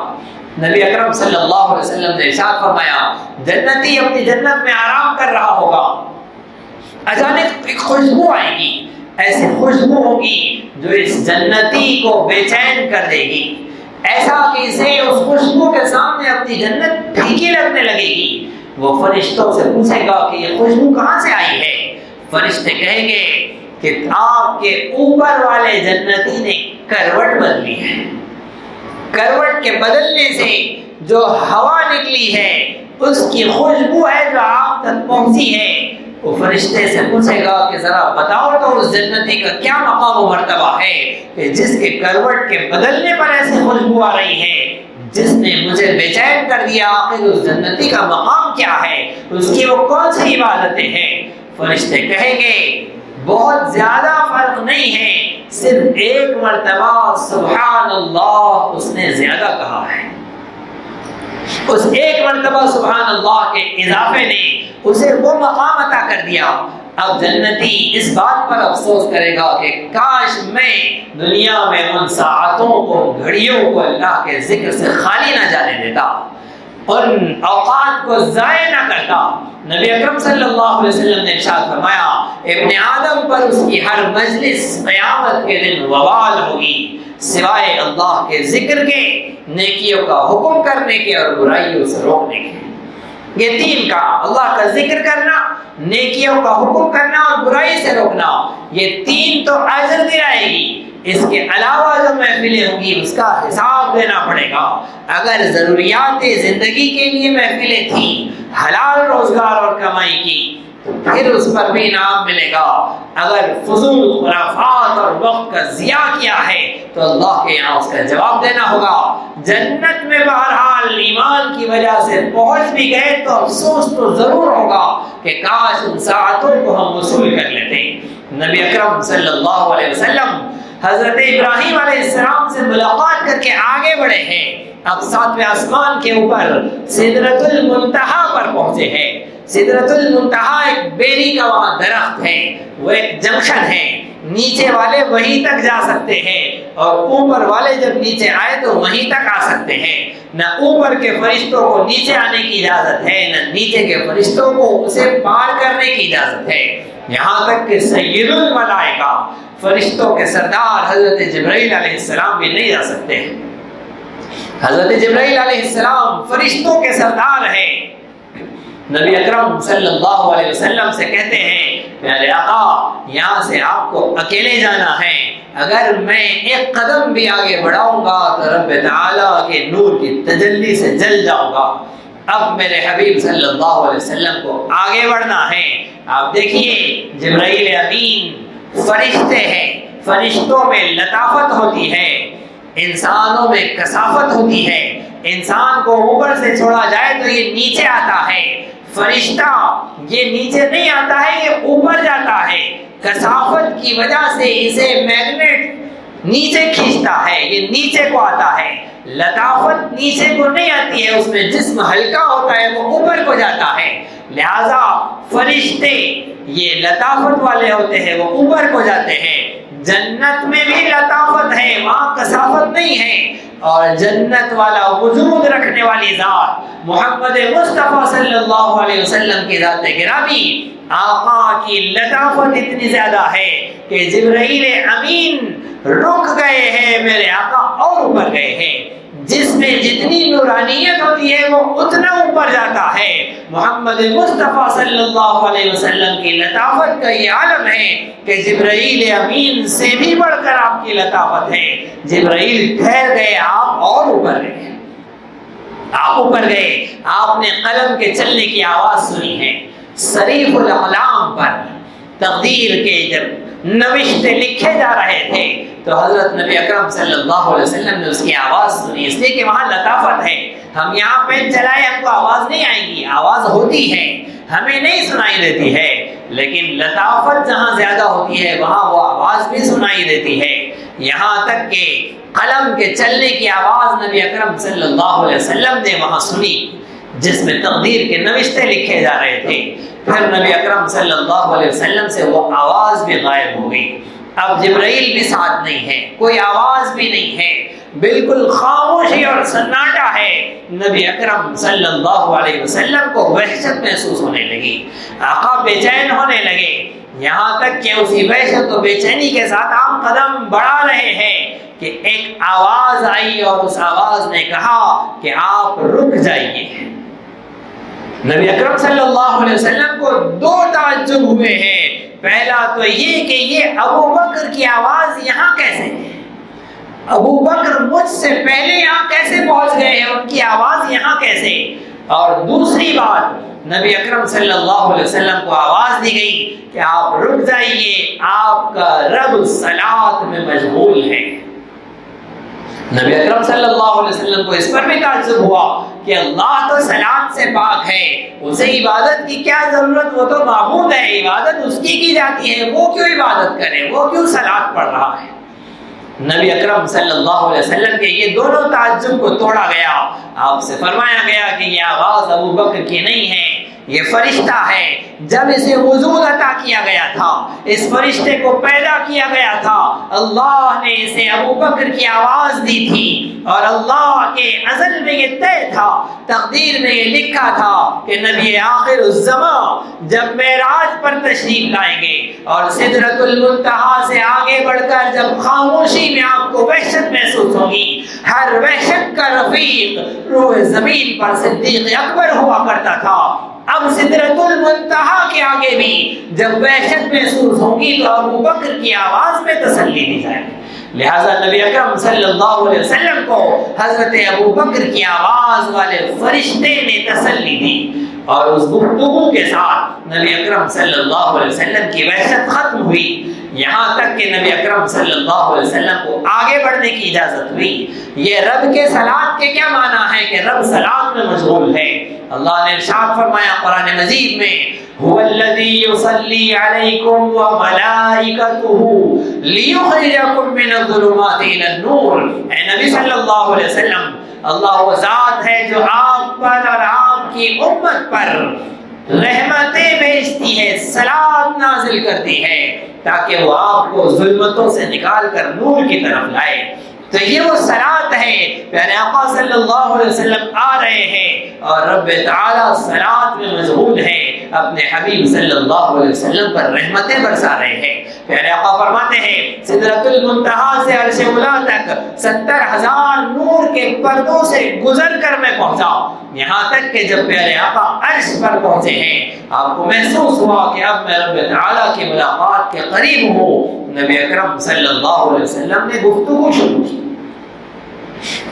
نبی اکرم صلی اللہ علیہ وسلم نے ارشاد فرمایا جنتی اپنی جنت میں آرام کر رہا ہوگا، اچانک ایک خوشبو آئے گی، ایسی خوشبو ہوگی جو اس جنتی کو بے چین کر دے گی، ایسا کہ اسے اس خوشبو کے سامنے اپنی جنت پھیکی لگنے لگے گی۔ وہ فرشتوں سے پوچھے گا کہ یہ خوشبو کہاں سے آئی ہے؟ فرشتے کہیں گے کہ آپ کے اوپر والے جنتی نے کروٹ بدلی ہے، کروٹ کے بدلنے سے جو ہوا نکلی ہے اس کی خوشبو ہے جو آپ تک پہنچی ہے۔ وہ فرشتے سے پوچھے گا کہ ذرا بتاؤ تو اس جنتی کا کیا مقام و مرتبہ ہے کہ جس کے کروٹ کے بدلنے پر ایسی خوشبو آ رہی ہے، جس نے مجھے بے چین کر دیا، آخر اس جنتی کا مقام کیا ہے، اس کی وہ کون سی عبادتیں ہیں؟ فرشتے کہیں گے بہت زیادہ فرق نہیں ہے، صرف ایک مرتبہ سبحان اللہ اس نے زیادہ کہا ہے، اس ایک مرتبہ سبحان اللہ کے اضافے نے اسے وہ مقام عطا کر دیا۔ اب جنتی اس بات پر افسوس کرے گا کہ کاش میں دنیا میں ان ساعتوں کو، گھڑیوں کو اللہ کے ذکر سے خالی نہ جانے دیتا، ان اوقات کو ضائع نہ کرتا۔ نبی اکرم صلی اللہ علیہ وسلم نے ارشاد فرمایا ابن آدم پر اس کی ہر مجلس قیامت کے دن وبال ہوگی سوائے اللہ کے ذکر کے، نیکیوں کا حکم کرنے کے اور برائیوں سے روکنے کے۔ یہ تین کا، اللہ کا ذکر کرنا، نیکیوں کا حکم کرنا اور برائی سے روکنا، یہ تین تو اجر دلائے گی، اس کے علاوہ جو محفلیں ہوں گی اس کا حساب دینا پڑے گا۔ اگر ضروریات زندگی کے لیے محفلیں تھیں، حلال روزگار اور کمائی کی، پھر اس پر بھی انعام ملے گا۔ اگر فضول خرافات اور وقت کا ضیاع کیا ہے تو اللہ کے یہاں اس کا جواب دینا ہوگا۔ جنت میں بہرحال ایمان کی وجہ سے پہنچ بھی گئے تو افسوس تو ضرور ہوگا کہ کاش ان ساعتوں کو ہم وصول کر لیتے۔ نبی اکرم صلی اللہ علیہ وسلم حضرت ابراہیم علیہ السلام سے ملاقات کر کے آگے بڑھے ہیں، اب 7ویں آسمان کے اوپر سدرۃ المنتہا پر پہنچے ہیں۔ سدرۃ المنتہا ایک بیری کا وہاں درخت ہے، وہ ایک جنکشن ہے، نیچے والے وہیں تک جا سکتے ہیں اور اوپر والے جب نیچے آئے تو وہیں تک آ سکتے ہیں۔ نہ اوپر کے فرشتوں کو نیچے آنے کی اجازت ہے، نہ نیچے کے فرشتوں کو اسے پار کرنے کی اجازت ہے، یہاں تک کہ سید الملائکہ فرشتوں کے سردار حضرت جبرائیل علیہ السلام بھی نہیں جا سکتے ہیں۔ حضرت جبرائیل علیہ السلام فرشتوں کے سردار ہیں۔ نبی اکرم صلی اللہ علیہ وسلم سے کہتے ہیں پیارے آقا یہاں سے آپ کو اکیلے جانا ہے، اگر میں ایک قدم بھی آگے بڑھاؤں گا تو رب تعالیٰ کے نور کی تجلی سے جل جاؤں گا۔ اب میرے حبیب صلی اللہ علیہ وسلم کو آگے بڑھنا ہے۔ آپ دیکھیے جبرائیل امین فرشتے ہیں، فرشتوں میں لطافت ہوتی ہے، انسانوں میں کثافت ہوتی ہے۔ انسان کو اوپر سے چھوڑا جائے تو یہ نیچے آتا ہے، فرشتہ یہ نیچے نہیں آتا ہے، یہ اوپر جاتا ہے۔ کثافت کی وجہ سے اسے میگنیٹ نیچے کھینچتا ہے، یہ نیچے کو آتا ہے۔ لطافت نیچے کو نہیں آتی ہے، اس میں جسم ہلکا ہوتا ہے، وہ اوپر کو جاتا ہے۔ لہذا فرشتے یہ لطافت والے ہوتے ہیں، وہ اوپر کو جاتے ہیں۔ جنت میں بھی لطافت ہے، وہاں کثافت نہیں ہے، اور جنت والا وجود رکھنے والی ذات محمد مصطفیٰ صلی اللہ علیہ وسلم کی ذات گرامی آقا کی لطافت اتنی زیادہ ہے کہ جبرائیل امین رک گئے ہیں میرے آقا اور اوپر گئے ہیں۔ جس میں جتنی نورانیت ہوتی ہے وہ اتنا اوپر جاتا ہے۔ محمد مصطفیٰ صلی اللہ علیہ وسلم کی لطافت کا یہ عالم ہے کہ جبرائیل امین سے بھی بڑھ کر آپ کی لطافت ہے۔ جبرائیل ٹھہر گئے، آپ اور اوپر گئے، آپ اوپر گئے۔ آپ نے قلم کے چلنے کی آواز سنی ہے۔ صریف الاقلام پر تقدیر کے جب نوشتے لکھے جا رہے تھے تو حضرت نبی اکرم صلی اللہ علیہ وسلم نے اس کی آواز سنی، اس لیے کہ وہاں لطافت ہے۔ ہم یہاں پین چلائے ہم کو آواز نہیں آئے گی، آواز ہوتی ہے، ہمیں نہیں سنائی دیتی ہے، لیکن لطافت جہاں زیادہ ہوتی ہے وہاں وہ آواز بھی سنائی دیتی ہے۔ یہاں تک کہ قلم کے چلنے کی آواز نبی اکرم صلی اللہ علیہ وسلم نے وہاں سنی جس میں تقدیر کے نوشتے لکھے جا رہے تھے۔ پھر نبی اکرم صلی اللہ علیہ وسلم سے وہ آواز بھی غائب ہو گئی۔ اب جبرائیل بھی ساتھ نہیں ہے، کوئی آواز بھی نہیں ہے، بالکل خاموشی اور سناٹا ہے۔ نبی اکرم صلی اللہ علیہ وسلم کو وحشت محسوس ہونے لگی، آقا بے چین ہونے لگے، یہاں تک کہ اسی وحشت و بے چینی کے ساتھ آپ قدم بڑھا رہے ہیں کہ ایک آواز آئی اور اس آواز نے کہا کہ آپ رک جائیے۔ نبی اکرم صلی اللہ علیہ وسلم کو دو تعجب ہوئے ہیں۔ پہلا تو یہ کہ یہ ابو بکر کی آواز یہاں کیسے ہے؟ ابو بکر مجھ سے پہلے یہاں کیسے پہنچ گئے ہیں؟ ان کی آواز یہاں کیسے؟ اور دوسری بات، نبی اکرم صلی اللہ علیہ وسلم کو آواز دی گئی کہ آپ رک جائیے، آپ کا رب صلاۃ میں مشغول ہے۔ نبی اکرم صلی اللہ علیہ وسلم کو اس پر بھی تعجب ہوا کہ اللہ تو صلاۃ سے پاک ہے، اسے عبادت کی کیا ضرورت، وہ تو معبود ہے، عبادت اس کی جاتی ہے، وہ کیوں عبادت کرے، وہ کیوں صلاۃ پڑھ رہا ہے؟ نبی اکرم صلی اللہ علیہ وسلم کے یہ دونوں تعجب کو توڑا گیا۔ آپ سے فرمایا گیا کہ یہ آواز ابو بکر کی نہیں ہے، یہ فرشتہ ہے۔ جب اسے وجود عطا کیا گیا تھا، اس فرشتے کو پیدا کیا گیا تھا، اللہ نے اسے ابو بکر کی آواز دی تھی، اور اللہ کے ازل میں یہ طے تھا، تقدیر میں یہ لکھا تھا کہ نبی آخر الزمان جب معراج پر تشریف لائیں گے اور سدرۃ المنتہا سے آگے بڑھ کر جب خاموشی میں آپ کو وحشت محسوس ہوگی، ہر وحشت کا رفیق روح زمین پر صدیق اکبر ہوا کرتا تھا۔ اب سدرۃ المنتہا کے آگے بھی جب وحشت محسوس ہوگی تو ابو بکر کی آواز میں تسلی دی جائے گی۔ لہذا نبی اکرم صلی اللہ علیہ وسلم کو حضرت ابو بکر کی آواز والے فرشتے نے تسلی دی، اور اس گفتگو کے ساتھ نبی اکرم صلی اللہ علیہ وسلم کی وحشت ختم ہوئی، یہاں تک کہ نبی اکرم صلی اللہ علیہ وسلم کو آگے بڑھنے کی اجازت ہوئی۔ یہ رب کے صلاۃ کے کیا معنی ہے کہ رب صلاۃ میں مشغول ہے؟ اللہ نے ارشاد فرمایا قرآن مجید میں، هو الذی یصلی علیکم وملائکتہ لیخرجکم من الظلمات الی النور۔ اے نبی صلی اللہ علیہ وسلم، اللہ وہ ذات ہے جو آپ پر اور آپ کی امت پر رحمتیں بھیجتی ہے، صلاۃ نازل کرتی ہے تاکہ وہ آپ کو ظلمتوں سے نکال کر نور کی طرف لائے۔ تو یہ وہ صلاۃ ہے، پیارے آقا صلی اللہ علیہ وسلم آ رہے ہیں اور رب تعالیٰ صلاۃ میں مشغول ہے، اپنے حبیب صلی اللہ علیہ وسلم پر رحمتیں برسا رہے ہیں۔ پیارے آقا فرماتے ہیں سدرۃ المنتہا سے عرش اولیٰ تک 70,000 نور کے پردوں سے گزر کر میں پہنچا، یہاں تک کہ جب پیارے آقا عرش پر پہنچے ہیں آپ کو محسوس ہوا کہ اب میں رب تعالیٰ کی ملاقات کے قریب ہوں۔ نبی اکرم صلی اللہ علیہ وسلم نے گفتگو شروع کی،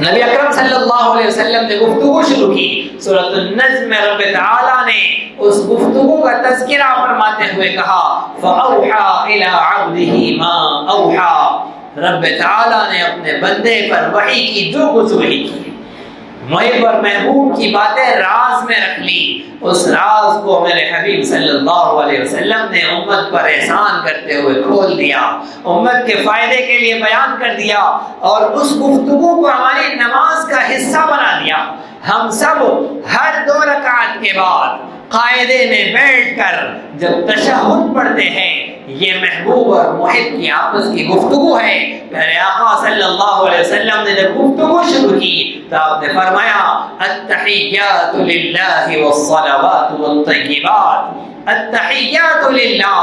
نبی اکرم صلی اللہ علیہ وسلم نے گفتگو شروع کی۔ سورۃ النجم میں رب تعالیٰ نے اس گفتگو کا تذکرہ فرماتے ہوئے کہا فَأَوْحَى إِلَىٰ عَبْدِهِ مَا أَوْحَى۔ رب تعالیٰ نے اپنے بندے پر وحی کی جو کچھ وحی کی، محب اور محبوب کی باتیں راز میں رکھ لی، اس راز کو میرے حبیب صلی اللہ علیہ وسلم نے امت پر احسان کرتے ہوئے کھول دیا، امت کے فائدے کے لیے بیان کر دیا، اور اس گفتگو کو ہماری نماز کا حصہ بنا دیا۔ ہم سب ہر 2 رکعت کے بعد قاعدے میں بیٹھ کر جب تشہد پڑھتے ہیں، یہ محبوب اور محب کی آپس کی گفتگو ہے۔ پیارے آقا صلی اللہ علیہ وسلم نے جب گفتگو شروع کی تو آپ نے فرمایا التحیات للہ والصلوات والطیبات، التحیات للہ،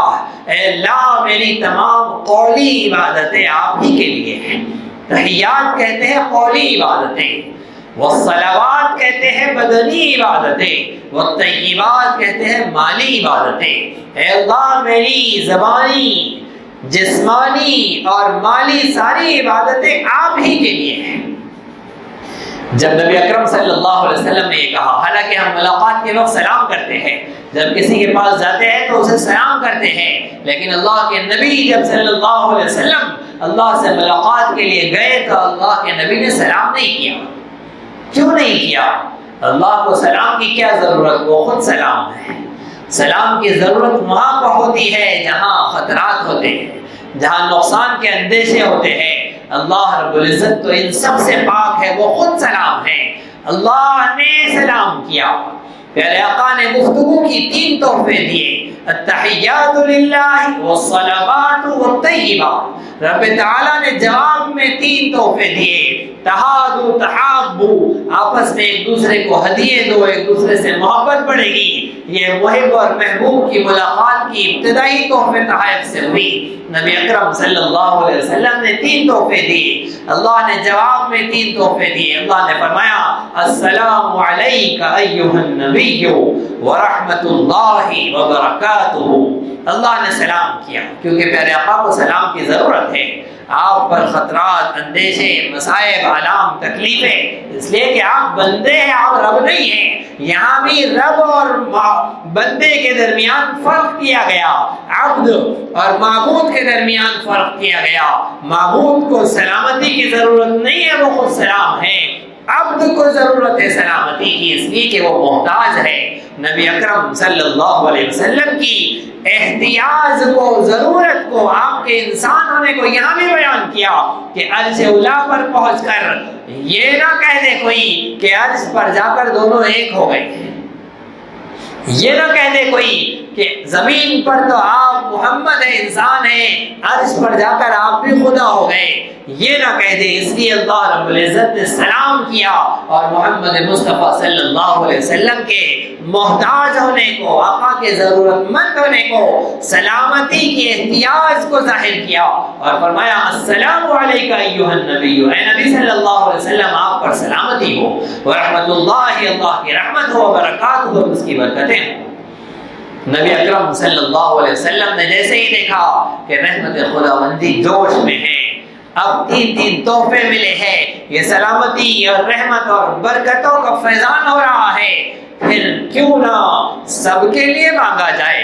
اے اللہ میری تمام قولی عبادتیں آپ ہی کے لیے ہیں۔ تحیات کہتے ہیں قولی عبادتیں، والصلوات کہتے ہیں بدنی عبادتیں، والطیبات کہتے ہیں مالی عبادتیں۔ اے اللہ میری زبانی، جسمانی اور مالی ساری عبادتیں آپ ہی کے لیے ہیں۔ جب نبی اکرم صلی اللہ علیہ وسلم نے یہ کہا، حالانکہ ہم ملاقات کے وقت سلام کرتے ہیں، جب کسی کے پاس جاتے ہیں تو اسے سلام کرتے ہیں، لیکن اللہ کے نبی جب صلی اللہ علیہ وسلم اللہ سے ملاقات کے لیے گئے تو اللہ کے نبی نے سلام نہیں کیا۔ کیوں نہیں کیا؟ اللہ کو سلام کی کیا ضرورت، وہ خود سلام ہے۔ سلام کی ضرورت وہاں پر ہوتی ہے جہاں خطرات ہوتے ہیں، جہاں نقصان کے اندیشے ہوتے ہیں۔ اللہ رب العزت تو ان سب سے پاک ہے، وہ خود سلام ہے۔ اللہ نے سلام کیا، پیارے آقا نے گفتگو کی، 3 تحفے دیے، التحیات للہ والصلوات والطیبات۔ رب تعالیٰ نے جواب میں 3 تحفے دیے، تہادو تحابو، آپس میں ایک دوسرے کو ہدیے دو، ایک دوسرے سے محبت بڑھے گی۔ یہ محب اور محبوب کی ملاقات کی ابتدائی تحفے تحائف سے ہوئی۔ نبی اکرم صلی اللہ علیہ وسلم نے 3 تحفے دیے، اللہ نے جواب میں 3 تحفے دیے۔ اللہ نے فرمایا السلام علیک ایھا النبی ورحمۃ اللہ وبرکاتہ۔ اللہ نے سلام کیا کیونکہ پیارے آقا کو سلام کی ضرورت ہے۔ آپ پر خطرات، اندیشے، مصائب، آلام، تکلیفیں، اس لیے کہ آپ بندے ہیں، آپ رب نہیں ہیں۔ یہاں بھی رب اور بندے کے درمیان فرق کیا گیا، عبد اور معبود کے درمیان فرق کیا گیا۔ معبود کو سلامتی کی ضرورت نہیں ہے، وہ خود سلام ہے۔ عبد کو ضرورت ہے سلامتی کی، اس لیے کہ وہ محتاج ہے۔ نبی اکرم صلی اللہ علیہ وسلم کی احتیاج کو، ضرورت کو، آپ کے انسان ہونے کو یہاں بھی بیان کیا کہ عرش اولا پر پہنچ کر یہ نہ کہہ دے کوئی کہ عرش پر جا کر دونوں ایک ہو گئے، یہ نہ کہہ دے کوئی کہ زمین پر تو آپ محمد ہیں، انسان ہیں، عرش پر جا کر آپ بھی خدا ہو گئے، یہ نہ کہہ دے۔ اس لیے اللہ رب العزت نے سلام کیا اور محمد مصطفیٰ صلی اللہ علیہ وسلم کے محتاج ہونے کو، آقا کے ضرورت مند ہونے کو، سلامتی کی احتیاج کو ظاہر کیا اور فرمایا السلام علیک ایھا النبی، اے نبی صلی اللہ علیہ وسلم آپ پر سلامتی ہو، ورحمۃ اللہ، اللہ کی رحمت ہو، برکات ہو، اس کی برکتیں ہوں۔ نبی اکرم صلی اللہ علیہ وسلم نے جیسے ہی دیکھا کہ رحمت خداوندی جوش میں ہے، اب 3 تحفے ملے ہیں، یہ سلامتی اور رحمت اور برکتوں کا فیضان ہو رہا ہے، پھر کیوں نہ سب کے لیے مانگا جائے۔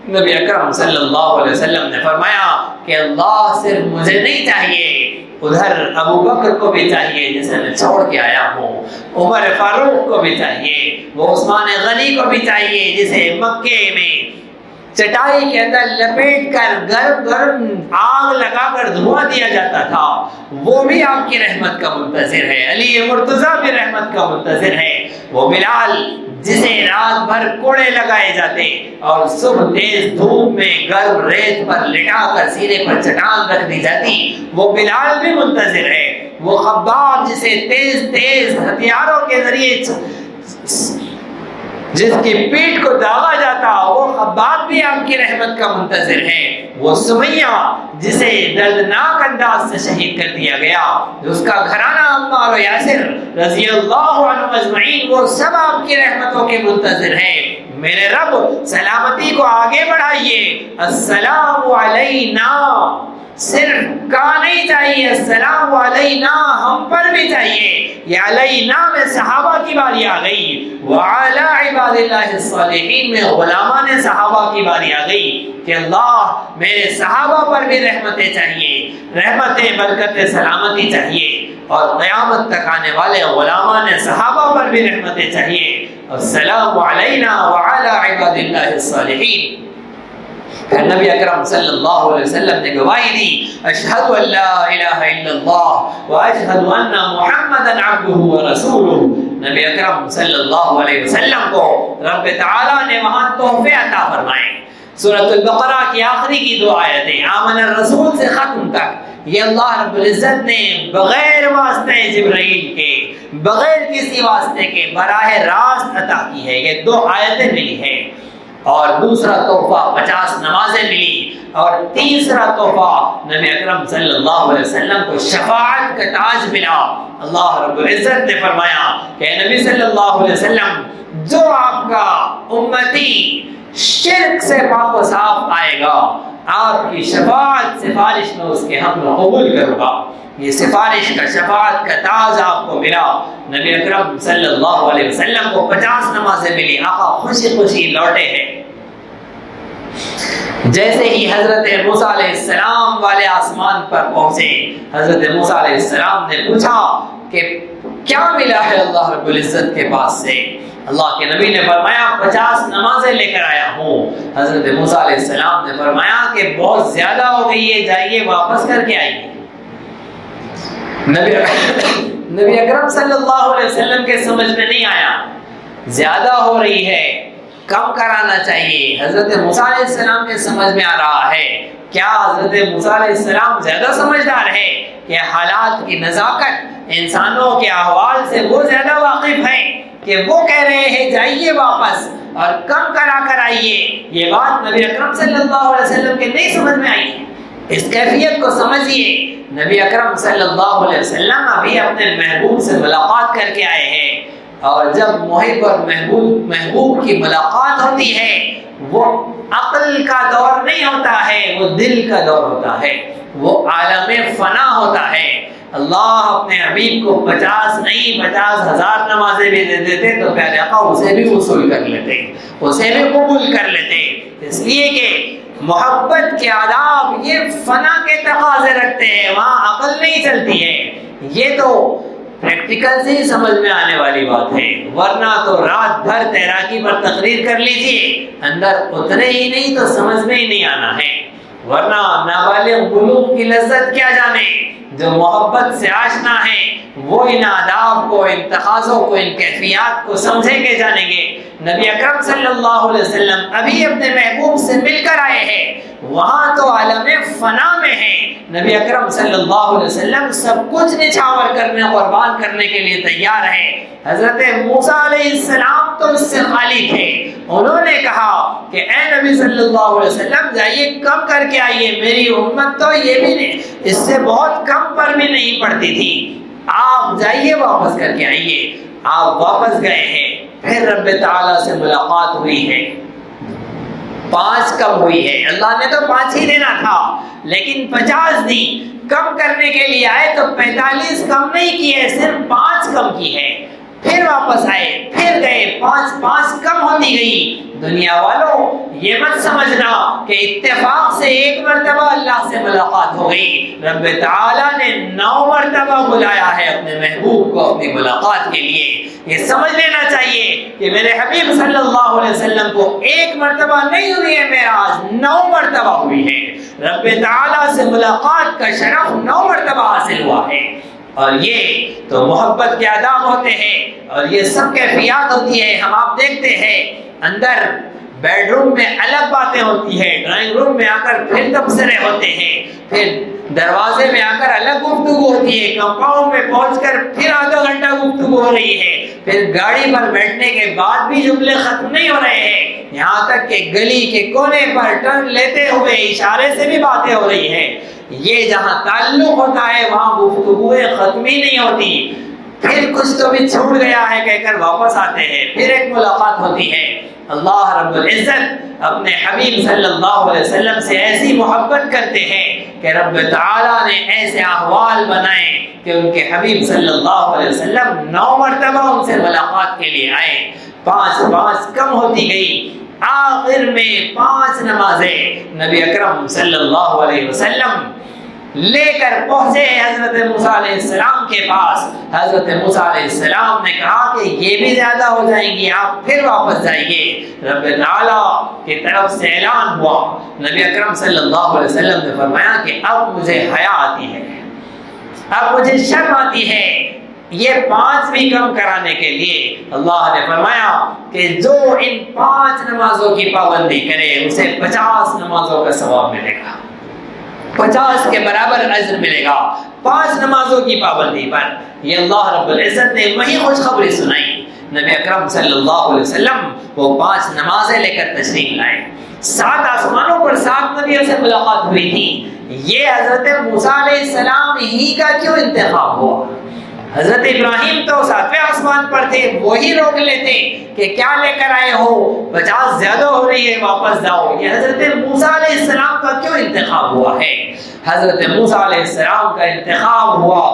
نبی اکرم صلی اللہ علیہ وسلم نے فرمایا کہ اللہ صرف مجھے نہیں چاہیے، ادھر ابو بکر کو بھی چاہیے جسے میں چھوڑ کے آیا ہوں، عمر فاروق کو بھی چاہیے، وہ عثمان غنی کو بھی چاہیے جسے مکے میں چٹائی کے اندر لپیٹ کر گرم آگ لگا کر دھواں دیا جاتا تھا، وہ بھی آپ کی رحمت کا منتظر ہے۔ علی مرتضیٰ بھی رحمت کا منتظر ہے۔ وہ بلال جسے رات بھر کوڑے لگائے جاتے اور صبح تیز دھوپ میں گرم ریت پر لٹا کر سینے پر چٹان رکھ دی جاتی، وہ بلال بھی منتظر ہے۔ وہ خباب جسے تیز ہتھیاروں کے ذریعے جس کی پیٹھ کو داغا جاتا، وہ خباب بھی آپ کی رحمت کا منتظر ہے۔ وہ سمیہ جسے دردناک انداز سے شہید کر دیا گیا، اس کا گھرانہ عمار و یاسر رضی اللہ عنہ اجمعین، وہ سب آپ کی رحمتوں کے منتظر ہیں۔ میرے رب سلامتی کو آگے بڑھائیے، السلام علینا، صرف کا نہیں چاہیے، السلام علینا ہم پر بھی چاہیے۔ یہ علینا میں صحابہ کی باری آ گئی، وعلی عباد اللہ الصالحین میں غلامان صحابہ کی باری آ گئی کہ اللہ میرے صحابہ پر بھی رحمتیں چاہیے، رحمتیں، برکتیں، سلامتی چاہیے، اور قیامت تک آنے والے غلامان صحابہ پر بھی رحمتیں چاہیے۔ السلام علینا وعلی عباد اللہ الصالحین۔ پھر نبی اکرم صلی اللہ علیہ وسلم نے گواہی دی، اشہد ان لا الہ الا اللہ واشہد ان محمدا عبدہ ورسولہ، نبی اکرم صلی اللہ علیہ وسلم کو رب تعالیٰ نے وہاں تحفے عطا فرمائے۔ سورۃ البقرہ کی آخری کی 2 آیتیں آمن الرسول سے ختم تک یہ اللہ رب العزت نے بغیر واسطے جبرائیل کے، بغیر کسی واسطے کے براہ راست عطا کی ہے۔ یہ 2 آیتیں ملی ہیں، اور دوسرا تحفہ 50 نمازیں ملی، اور تیسرا تحفہ نبی اکرم صلی اللہ علیہ وسلم کو شفاعت کا تاج ملا۔ اللہ رب العزت نے فرمایا کہ نبی صلی اللہ علیہ وسلم جو آپ کا امتی شرک سے پاک و صاف آئے گا، آپ کی شفاعت سفارش میں اس کے حق میں قبول کروں گا۔ یہ سفارش کا شفاعت کا تاج آپ کو ملا۔ نبی اکرم صلی اللہ علیہ وسلم کو 50 نمازیں ملی، آقا خوشی خوشی لوٹے ہیں۔ جیسے ہی حضرت موسیٰ علیہ السلام والے آسمان پر پہنچے، حضرت موسیٰ علیہ السلام نے پوچھا کہ کیا ملا ہے اللہ رب العزت کے پاس سے؟ اللہ کے نبی نے فرمایا 50 نمازیں لے کر آیا ہوں۔ حضرت موسیٰ علیہ السلام نے فرمایا کہ بہت زیادہ ہو گئی ہے، جائیے واپس کر کے آئیے۔ نبی اکرم صلی اللہ علیہ وسلم کے سمجھ میں نہیں آیا، زیادہ ہو رہی ہے، کم کرانا چاہیے۔ حضرت موسیٰ علیہ السلام کے سمجھ میں آ رہا ہے، کیا حضرت موسیٰ علیہ السلام زیادہ سمجھدار ہے کہ حالات کی نزاکت، انسانوں کے احوال سے وہ زیادہ واقف ہے کہ وہ کہہ رہے ہیں جائیے واپس اور کم کرا کر آئیے؟ یہ بات نبی اکرم صلی اللہ علیہ وسلم کے نہیں سمجھ میں آئی۔ اس کیفیت کو سمجھیے، نبی اکرم صلی اللہ علیہ وسلم ابھی اپنے محبوب سے ملاقات کر کے آئے ہیں، اور جب محب اور محبوب کی ملاقات ہوتی ہے وہ عقل کا دور نہیں ہوتا ہے، وہ دل کا دور ہوتا ہے، وہ عالم فنا ہوتا ہے۔ اللہ اپنے حبیب کو 50 نہیں 50,000 نمازیں بھی دے دیتے تو پیارے آقا اسے بھی وصول کر لیتے، اسے بھی قبول کر لیتے، اس لیے کہ محبت کے آداب یہ فنا کے تقاضے رکھتے ہیں، وہاں عقل نہیں چلتی ہے۔ یہ تو پریکٹیکل سے ہی سمجھ میں آنے والی بات ہے، ورنہ تو رات بھر تیراکی پر تقریر کر لیجئے، اندر اترے ہی نہیں تو سمجھ میں ہی نہیں آنا ہے۔ ورنہ نابالغ بلوغ کی لذت کیا جانے، جو محبت سے آشنا ہے وہ ان آداب کو، ان تقاضوں کو، ان کیفیات کو سمجھیں گے، جانیں گے۔ نبی اکرم صلی اللہ علیہ وسلم ابھی اپنے محبوب سے مل کر آئے ہیں، وہاں تو عالم فنا میں ہے، نبی اکرم صلی اللہ علیہ وسلم سب کچھ نچھاور کرنے، قربان کرنے کے لیے تیار ہے۔ حضرت موسیٰ علیہ السلام تو اس سے خالی تھے، انہوں نے کہا کہ اے نبی صلی اللہ علیہ وسلم جائیے کم کر کے آئیے، میری امت تو یہ بھی نہیں، اس سے بہت کم پر بھی نہیں پڑتی تھی، آپ جائیے واپس کر کے آئیے۔ آپ واپس گئے ہیں، پھر رب تعالیٰ سے ملاقات ہوئی ہے، 5 کم ہوئی ہے، اللہ نے تو 5 ہی دینا تھا لیکن 50 دی، کم کرنے کے لیے آئے تو 45 کم نہیں کی ہے، صرف 5 کم کی ہے۔ پھر واپس آئے، پھر گئے، 5 کم ہوتی گئی۔ دنیا والوں یہ مت سمجھنا کہ اتفاق سے 1 مرتبہ اللہ سے ملاقات ہو گئی، رب تعالیٰ نے 9 مرتبہ بلایا ہے اپنے محبوب کو اپنی ملاقات کے لیے۔ یہ سمجھ لینا چاہیے کہ میرے حبیب صلی اللہ علیہ وسلم کو 1 مرتبہ نہیں ہوئی ہے معراج، 9 مرتبہ ہوئی ہے۔ رب تعالیٰ سے ملاقات کا شرف 9 مرتبہ حاصل ہوا ہے، اور یہ تو محبت کے آداب ہوتے ہیں، اور یہ سب کیفیات ہوتی ہے۔ ہم آپ دیکھتے ہیں اندر بیڈ روم میں الگ باتیں ہوتی ہیں، ڈرائنگ روم میں آ کر پھر تبصرے ہوتے ہیں، پھر دروازے میں آ کر الگ گفتگو ہوتی ہے، کمپاؤنڈ میں پہنچ کر پھر آدھا گھنٹہ گفتگو ہو رہی ہے، پھر گاڑی پر بیٹھنے کے بعد بھی جملے ختم نہیں ہو رہے ہیں، یہاں تک کہ گلی کے کونے پر ٹرن لیتے ہوئے اشارے سے بھی باتیں ہو رہی ہیں۔ یہ جہاں تعلق ہوتا ہے وہاں گفتگویں ختم ہی نہیں ہوتی، پھر کچھ تو بھی چھوٹ گیا ہے کہہ کر واپس آتے ہیں، پھر ایک ملاقات ہوتی ہے۔ اللہ رب العزت اپنے حبیب صلی اللہ علیہ وسلم سے ایسی محبت کرتے ہیں کہ رب تعالیٰ نے ایسے احوال بنائے کہ ان کے حبیب صلی اللہ علیہ وسلم 9 مرتبہ ان سے ملاقات کے لیے آئے، 5 کم ہوتی گئی، آخر میں 5 نمازیں نبی اکرم صلی اللہ علیہ وسلم لے کر پہنچے حضرت موسیٰ علیہ السلام کے پاس۔ حضرت موسیٰ علیہ السلام نے کہا کہ یہ بھی زیادہ ہو جائیں گی، آپ پھر واپس جائیے۔ رب تعالیٰ کی طرف سے اعلان ہوا، نبی اکرم صلی اللہ علیہ وسلم نے فرمایا کہ اب مجھے حیا آتی ہے، اب مجھے شرم آتی ہے، یہ 5 بھی کم کرانے کے لیے اللہ نے فرمایا کہ جو ان 5 نمازوں کی پابندی کرے اسے 50 نمازوں کا ثواب ملے گا، 50 کے برابر اجر ملے گا 5 نمازوں کی پابندی پر۔ یہ اللہ رب العزت نے وہی خوشخبری سنائی۔ نبی اکرم صلی اللہ علیہ وسلم وہ 5 نمازیں لے کر تشریف لائے۔ 7 آسمانوں پر 7 نبیوں سے ملاقات ہوئی تھی۔ یہ حضرت موسیٰ علیہ السلام ہی کا کیوں انتخاب ہوا؟ حضرت ابراہیم تو 7ویں آسمان پر تھے، وہی روک لیتے کہ کیا لے کر آئے ہو، 50 زیادہ ہو رہی ہے، واپس جاؤ۔ یہ حضرت موسیٰ علیہ السلام کا کیوں انتخاب ہوا ہے؟ حضرت موسیٰ علیہ السلام کا انتخاب ہوا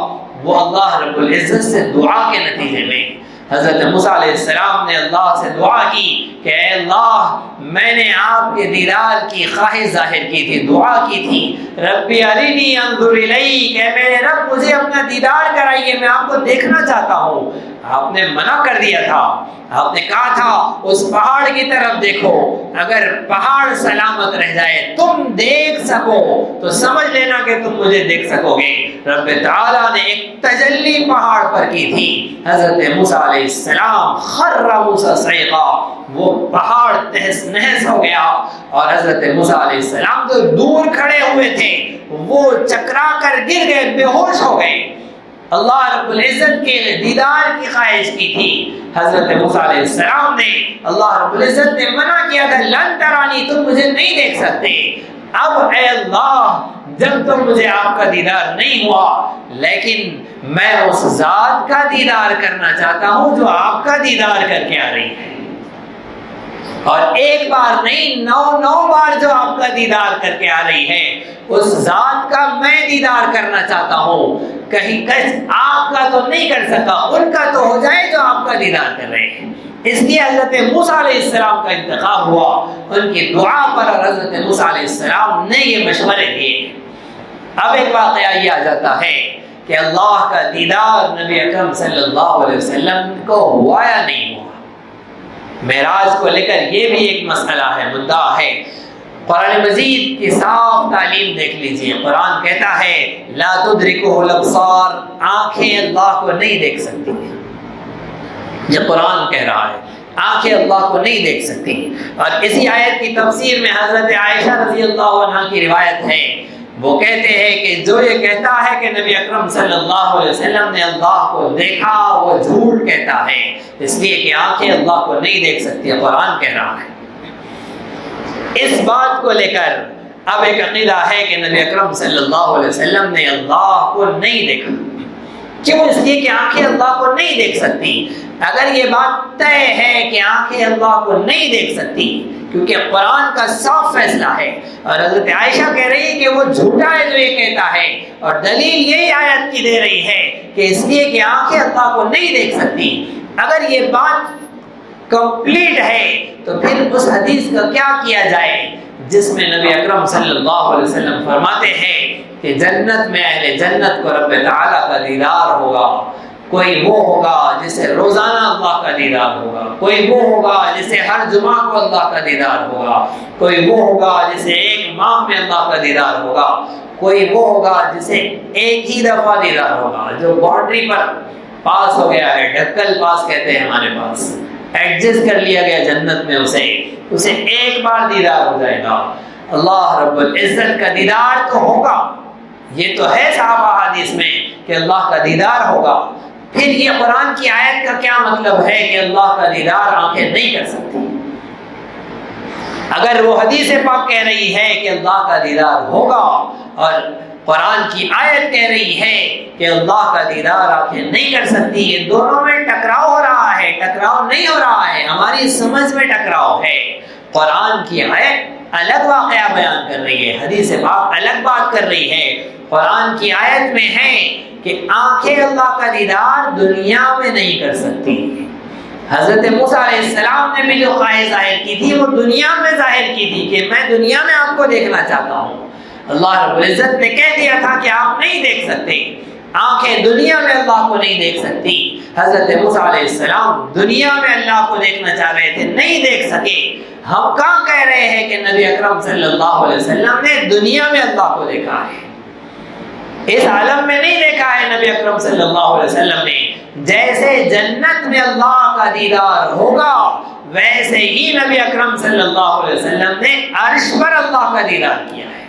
وہ اللہ رب العزت سے دعا کے نتیجے میں۔ حضرت موسیٰ علیہ السلام نے اللہ سے دعا کی کہ اے اللہ، میں نے آپ کے دیدار کی خواہش ظاہر کی تھی، دعا کی تھی، ربی ارینی انظر الیک، کہ میرے رب مجھے اپنا دیدار کرائیے، میں آپ کو دیکھنا چاہتا ہوں۔ آپ نے منع کر دیا تھا، آپ نے کہا تھا اس پہاڑ کی طرف دیکھو، اگر پہاڑ سلامت رہ جائے تم دیکھ سکو تو سمجھ لینا کہ تم مجھے دیکھ سکو گے۔ رب تعالیٰ نے ایک تجلی پہاڑ پر کی تھی، حضرت موسیٰ علیہ السلام خر موسیٰ صعقا، وہ پہاڑ تہس نہس ہو گیا، اور حضرت موسیٰ علیہ السلام جو دور کھڑے ہوئے تھے وہ چکرا کر گر گئے، بے ہوش ہو گئے۔ اللہ رب العزت کے دیدار کی خواہش کی تھی حضرت موسیٰ علیہ السلام نے، اللہ رب العزت نے منع کیا تھا لن ترانی، تم مجھے نہیں دیکھ سکتے۔ اب اے اللہ، جب تم مجھے آپ کا دیدار نہیں ہوا، لیکن میں اس ذات کا دیدار کرنا چاہتا ہوں جو آپ کا دیدار کر کے آ رہی ہے، اور ایک بار نہیں 9 بار جو آپ کا دیدار کر کے آ رہی ہے، اس ذات کا میں دیدار کرنا چاہتا ہوں۔ کہیں آپ کا تو نہیں کر سکا، ان کا تو ہو جائے جو آپ کا دیدار کر رہے ہیں۔ اس لیے حضرت موسیٰ علیہ السلام کا انتخاب ہوا، ان کی دعا پر، اور حضرت موسیٰ علیہ السلام نے یہ مشورے دیے۔ اب ایک واقعہ یہ آ جاتا ہے کہ اللہ کا دیدار نبی اکرم صلی اللہ علیہ وسلم کو ہوا یا نہیں ہوا۔ معراج کو لے کر یہ بھی ایک مسئلہ ہے، مدعا ہے۔ قرآن مجید کی صاف تعلیم دیکھ لیجئے، قرآن کہتا ہے لا تدرکہ الابصار، آنکھیں اللہ کو نہیں دیکھ سکتی۔ یہ قرآن کہہ رہا ہے آنکھیں اللہ کو نہیں دیکھ سکتی۔ اور اسی آیت کی تفسیر میں حضرت عائشہ رضی اللہ عنہ کی روایت ہے، وہ کہتے ہیں کہ جو یہ کہتا ہے کہ نبی اکرم صلی اللہ علیہ وسلم نے اللہ کو دیکھا وہ جھوٹ کہتا ہے، اس لیے کہ آنکھیں اللہ کو نہیں دیکھ سکتی، قرآن کہہ رہا ہے۔ اس بات کو لے کر اب ایک عقیدہ ہے کہ نبی اکرم صلی اللہ علیہ وسلم نے اللہ کو نہیں دیکھا۔ کیوں؟ اس لیے کہ آنکھیں اللہ کو نہیں دیکھ سکتی۔ اگر یہ بات طے ہے کہ آنکھیں اللہ کو نہیں دیکھ سکتی، کیونکہ قرآن کا صاف فیصلہ ہے، اور حضرت عائشہ کہہ رہی ہے کہ وہ جھوٹا ہے جو یہ کہتا ہے، اور دلیل یہی آیت کی دے رہی ہے کہ اس لیے کہ آنکھیں اللہ کو نہیں دیکھ سکتی۔ اگر یہ بات کمپلیٹ ہے تو پھر اس حدیث کا کیا کیا جائے جس میں نبی اکرم صلی اللہ علیہ وسلم فرماتے ہیں کہ جنت میں اہل جنت کو رب تعالیٰ کا دیدار ہوگا۔ کوئی وہ ہوگا جسے روزانہ اللہ کا دیدار ہوگا، کوئی وہ ہوگا جسے ہر جمعہ کو اللہ کا دیدار ہوگا، کوئی وہ ہوگا جسے 1 ماہ میں اللہ کا دیدار ہوگا، کوئی وہ ہوگا جسے ایک ہی دفعہ دیدار ہوگا، جو باؤنڈری پر پاس ہو گیا ہے، ڈھکل پاس کہتے ہیں ہمارے پاس، ایڈجسٹ کر لیا گیا جنت میں، اسے ایک بار دیدار ہو جائے گا۔ اللہ رب العزت کا دیدار تو ہوگا، یہ تو ہے صحابہ حدیث میں کہ اللہ کا دیدار ہوگا۔ پھر یہ قرآن کی آیت کا کیا مطلب ہے کہ اللہ کا دیدار آنکھیں نہیں کر سکتی؟ اگر وہ حدیث پاک کہہ رہی ہے کہ اللہ کا دیدار ہوگا، اور قرآن کی آیت کہہ رہی ہے کہ اللہ کا دیدار آنکھیں نہیں کر سکتی، یہ دونوں میں ٹکراؤ ہو رہا ہے، ٹکراؤ نہیں ہو رہا ہے، ہماری سمجھ میں ٹکراؤ ہے۔ قرآن کی آیت الگ واقعہ بیان کر رہی ہے، حدیث پاک الگ بات کر رہی ہے۔ قرآن کی آیت میں ہے کہ آنکھیں اللہ کا دیدار دنیا میں نہیں کر سکتی۔ حضرت موسیٰ علیہ السلام نے بھی جو خواہش ظاہر کی تھی وہ دنیا میں ظاہر کی تھی کہ میں دنیا میں آپ کو دیکھنا چاہتا ہوں۔ اللہ رب العزت نے کہہ دیا تھا کہ آپ نہیں دیکھ سکتے، آنکھیں دنیا میں اللہ کو نہیں دیکھ سکتی۔ حضرت موسیٰ علیہ السلام دنیا میں اللہ کو دیکھنا چاہ رہے تھے، نہیں دیکھ سکے۔ ہم کہاں کہہ رہے ہیں کہ نبی اکرم صلی اللہ علیہ وسلم نے دنیا میں اللہ کو دیکھا ہے، اس عالم میں نہیں دیکھا ہے نبی اکرم صلی اللہ علیہ وسلم نے، جیسے جنت میں اللہ کا دیدار ہوگا ویسے ہی نبی اکرم صلی اللہ علیہ وسلم نے عرش پر اللہ کا دیدار کیا ہے۔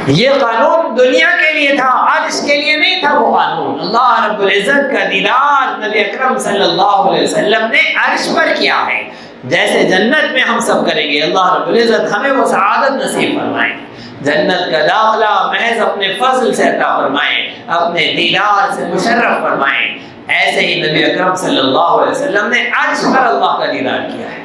یہ قانون دنیا کے لیے تھا، عرش کے لیے نہیں تھا وہ قانون۔ اللہ رب العزت کا دیدار نبی اکرم صلی اللہ علیہ وسلم نے عرش پر کیا ہے، جیسے جنت میں ہم سب کریں گے۔ اللہ رب العزت ہمیں وہ سعادت نصیب فرمائے، جنت کا داخلہ محض اپنے فضل سے عطا فرمائے، اپنے دیدار سے مشرف فرمائے۔ ایسے ہی نبی اکرم صلی اللہ علیہ وسلم نے عرش پر اللہ کا دیدار کیا ہے۔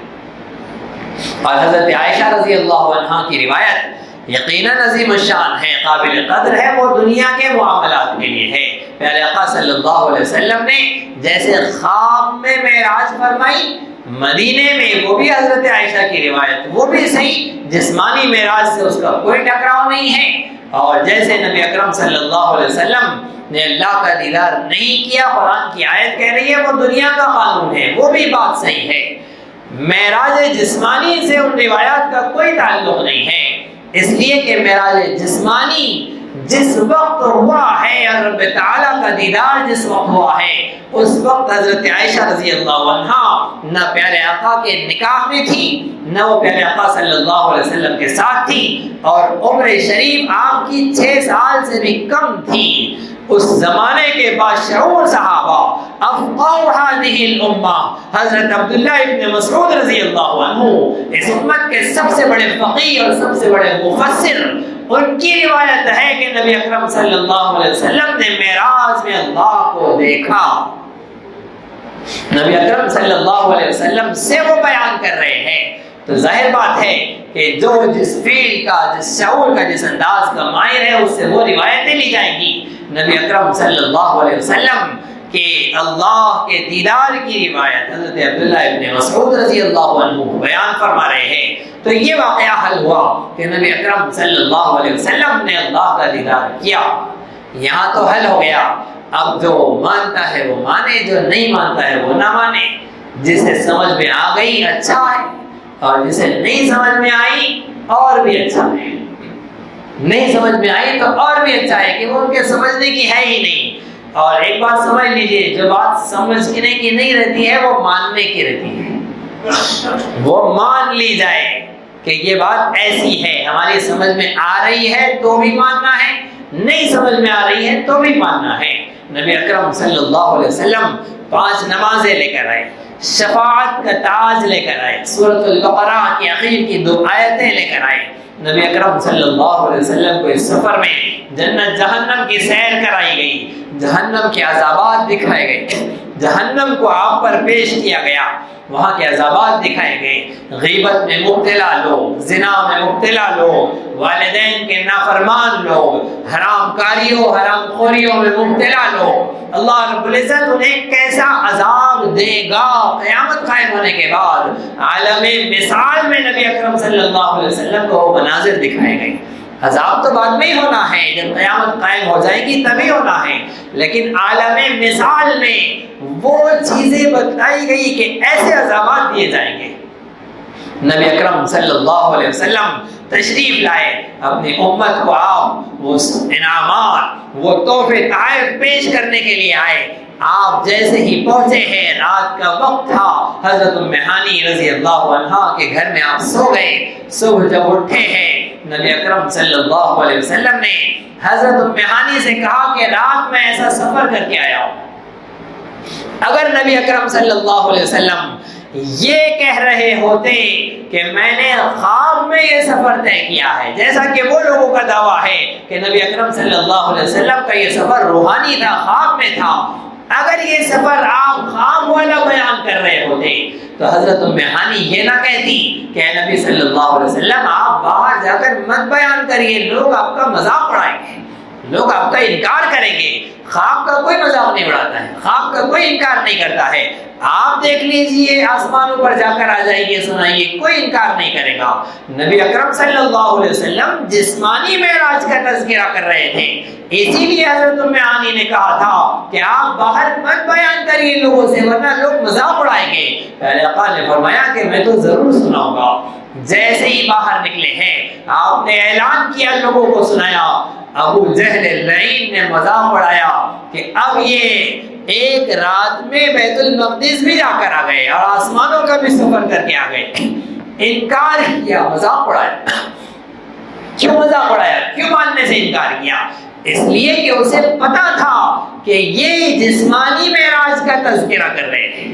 اور حضرت عائشہ رضی اللہ عنہا کی روایت یقیناً عظیم الشان ہے، قابل قدر ہے، وہ دنیا کے معاملات کے لیے ہے۔ پیارے آقا صلی اللہ علیہ وسلم نے جیسے خواب میں معراج فرمائی مدینے میں، وہ بھی حضرت عائشہ کی روایت، وہ بھی صحیح، جسمانی معراج سے اس کا کوئی ٹکراؤ نہیں ہے۔ اور جیسے نبی اکرم صلی اللہ علیہ وسلم نے اللہ کا دیدار نہیں کیا، قرآن کی آیت کہہ رہی ہے وہ دنیا کا قانون ہے، وہ بھی بات صحیح ہے۔ معراج جسمانی سے ان روایات کا کوئی تعلق نہیں ہے، اس لیے کہ معراج جسمانی جس وقت ہوا ہے اور رب تعالیٰ کا دیدار جس وقت ہوا ہے، اس وقت حضرت عائشہ رضی اللہ عنہا نہ پیارے آقا کے نکاح میں تھی، نہ وہ پیارے آقا صلی اللہ علیہ وسلم کے ساتھ تھی، اور عمر شریف آپ کی 6 سال سے بھی کم تھی۔ اس زمانے کے باشعور صحابہ افقاہ هذه الامہ حضرت عبداللہ ابن مسعود رضی اللہ عنہ، اس امت کے سب سے بڑے فقیہ اور سب سے بڑے مفسر، ان کی روایت ہے کہ نبی اکرم صلی اللہ علیہ وسلم نے معراج میں اللہ کو دیکھا۔ نبی اکرم صلی اللہ علیہ وسلم سے وہ بیان کر رہے ہیں، تو ظاہر بات ہے کہ جو جس فیل کا، جس شعور کا، جس انداز کا ماہر ہے، اس سے وہ روایتیں لی جائیں گی۔ نبی اکرم صلی اللہ علیہ وسلم کہ اللہ کے دیدار کی روایت حضرت عبداللہ ابن مسعود رضی اللہ عنہ بیان فرما رہے ہیں، تو یہ واقعہ حل ہوا کہ نبی اکرم صلی اللہ علیہ وسلم نے اللہ کا دیدار کیا۔ یہاں تو حل ہو گیا، اب جو مانتا ہے وہ مانے، جو نہیں مانتا ہے وہ نہ مانے۔ جسے سمجھ میں آ گئی اچھا ہے، اور جسے نہیں سمجھ میں آئی اور بھی اچھا ہے۔ نہیں سمجھ میں آئی تو اور بھی اچھا ہے کہ وہ ان کے سمجھنے کی ہے ہی نہیں۔ اور ایک بات سمجھ لیجئے، جو بات سمجھنے کی نہیں رہتی ہے وہ ماننے کی رہتی ہے۔ وہ مان لی جائے کہ یہ بات ایسی ہے، ہماری سمجھ میں آ رہی ہے تو بھی ماننا ہے، نہیں سمجھ میں آ رہی ہے تو بھی ماننا ہے۔ نبی اکرم صلی اللہ علیہ وسلم 5 نمازیں لے کر آئے، شفاعت کا تاج لے کر آئے، سورۃ البقرہ کی آخر کی 2 آیتیں لے کر آئے۔ نبی اکرم صلی اللہ علیہ وسلم کو اس سفر میں جنت جہنم کی سیر کرائی گئی، جہنم کے عذابات دکھائے گئے، جہنم کو آپ پر پیش کیا گیا، وہاں کے عذابات دکھائے گئے۔ غیبت میں مبتلا لوگ، زنا میں مبتلا لوگ، والدین کے نافرمان لوگ، حرام کاریوں، حرام خوریوں میں مبتلا لوگ، اللہ رب العزت انہیں کیسا عذاب دے گا قیامت قائم ہونے کے بعد۔ عالم مثال میں نبی اکرم صلی اللہ علیہ وسلم کو وہ مناظر دکھائے گئے۔ عذاب تو بعد میں ہی ہونا ہے، جب قیامت قائم ہو جائے گی تبھی ہونا ہے، لیکن عالم مثال میں وہ چیزیں بتائی گئی کہ ایسے عذابات دیے جائیں گے۔ نبی اکرم صلی اللہ علیہ وسلم تشریف لائے، اپنی امت کو آپ وہ انعامات، وہ تحفے تحائف پیش کرنے کے لیے آئے۔ آپ جیسے ہی پہنچے ہیں، رات کا وقت تھا، حضرت ام ہانی رضی اللہ عنہا کے گھر میں آپ سو گئے۔ صبح جب اٹھے ہیں، نبی اکرم صلی اللہ علیہ وسلم نے حضرت ام ہانی سے کہا کہ رات میں ایسا سفر کر کے آیا ہوں۔ اگر نبی اکرم صلی اللہ علیہ وسلم یہ کہہ رہے ہوتے کہ میں نے خواب میں یہ سفر طے کیا ہے، جیسا کہ وہ لوگوں کا دعویٰ ہے کہ نبی اکرم صلی اللہ علیہ وسلم کا یہ سفر روحانی تھا، خواب میں تھا، اگر یہ سفر آپ خواب والا بیان کر رہے ہوتے تو حضرت ام ہانی یہ نہ کہتی کہ نبی صلی اللہ علیہ وسلم آپ باہر جا کر مت بیان کریے، لوگ آپ کا مذاق اڑائیں گے، لوگ آپ کا انکار کریں گے۔ خواب کا کوئی مذاق نہیں اڑاتا ہے، خواب کا کوئی انکار نہیں کرتا ہے۔ آپ دیکھ لیجئے، آسمانوں پر جا کر آ جائیے، سنائیے، کوئی انکار نہیں کرے گا۔ نبی اکرم صلی اللہ علیہ وسلم جسمانی معراج کا تذکرہ کر رہے تھے، اسی لیے حضرت ام ہانی نے کہا تھا کہ آپ باہر مت بیان کریے لوگوں سے ورنہ لوگ مذاق اڑائیں گے۔ پہلے آقا نے فرمایا کہ میں تو ضرور سناؤں گا۔ جیسے ہی باہر نکلے ہیں، آپ نے اعلان کیا، لوگوں کو سنایا، ابو جہل اللعین نے مذاق اڑایا کہ اب یہ ایک رات میں بیت المقدس بھی جا کر آ گئے اور آسمانوں کا بھی سفر کر کے آ گئے. انکار کیا, مذاق اڑایا. کیوں مذاق اڑایا؟ کیوں ماننے سے انکار کیا؟ اس لیے کہ اسے پتا تھا کہ یہ جسمانی معراج کا تذکرہ کر رہے تھے.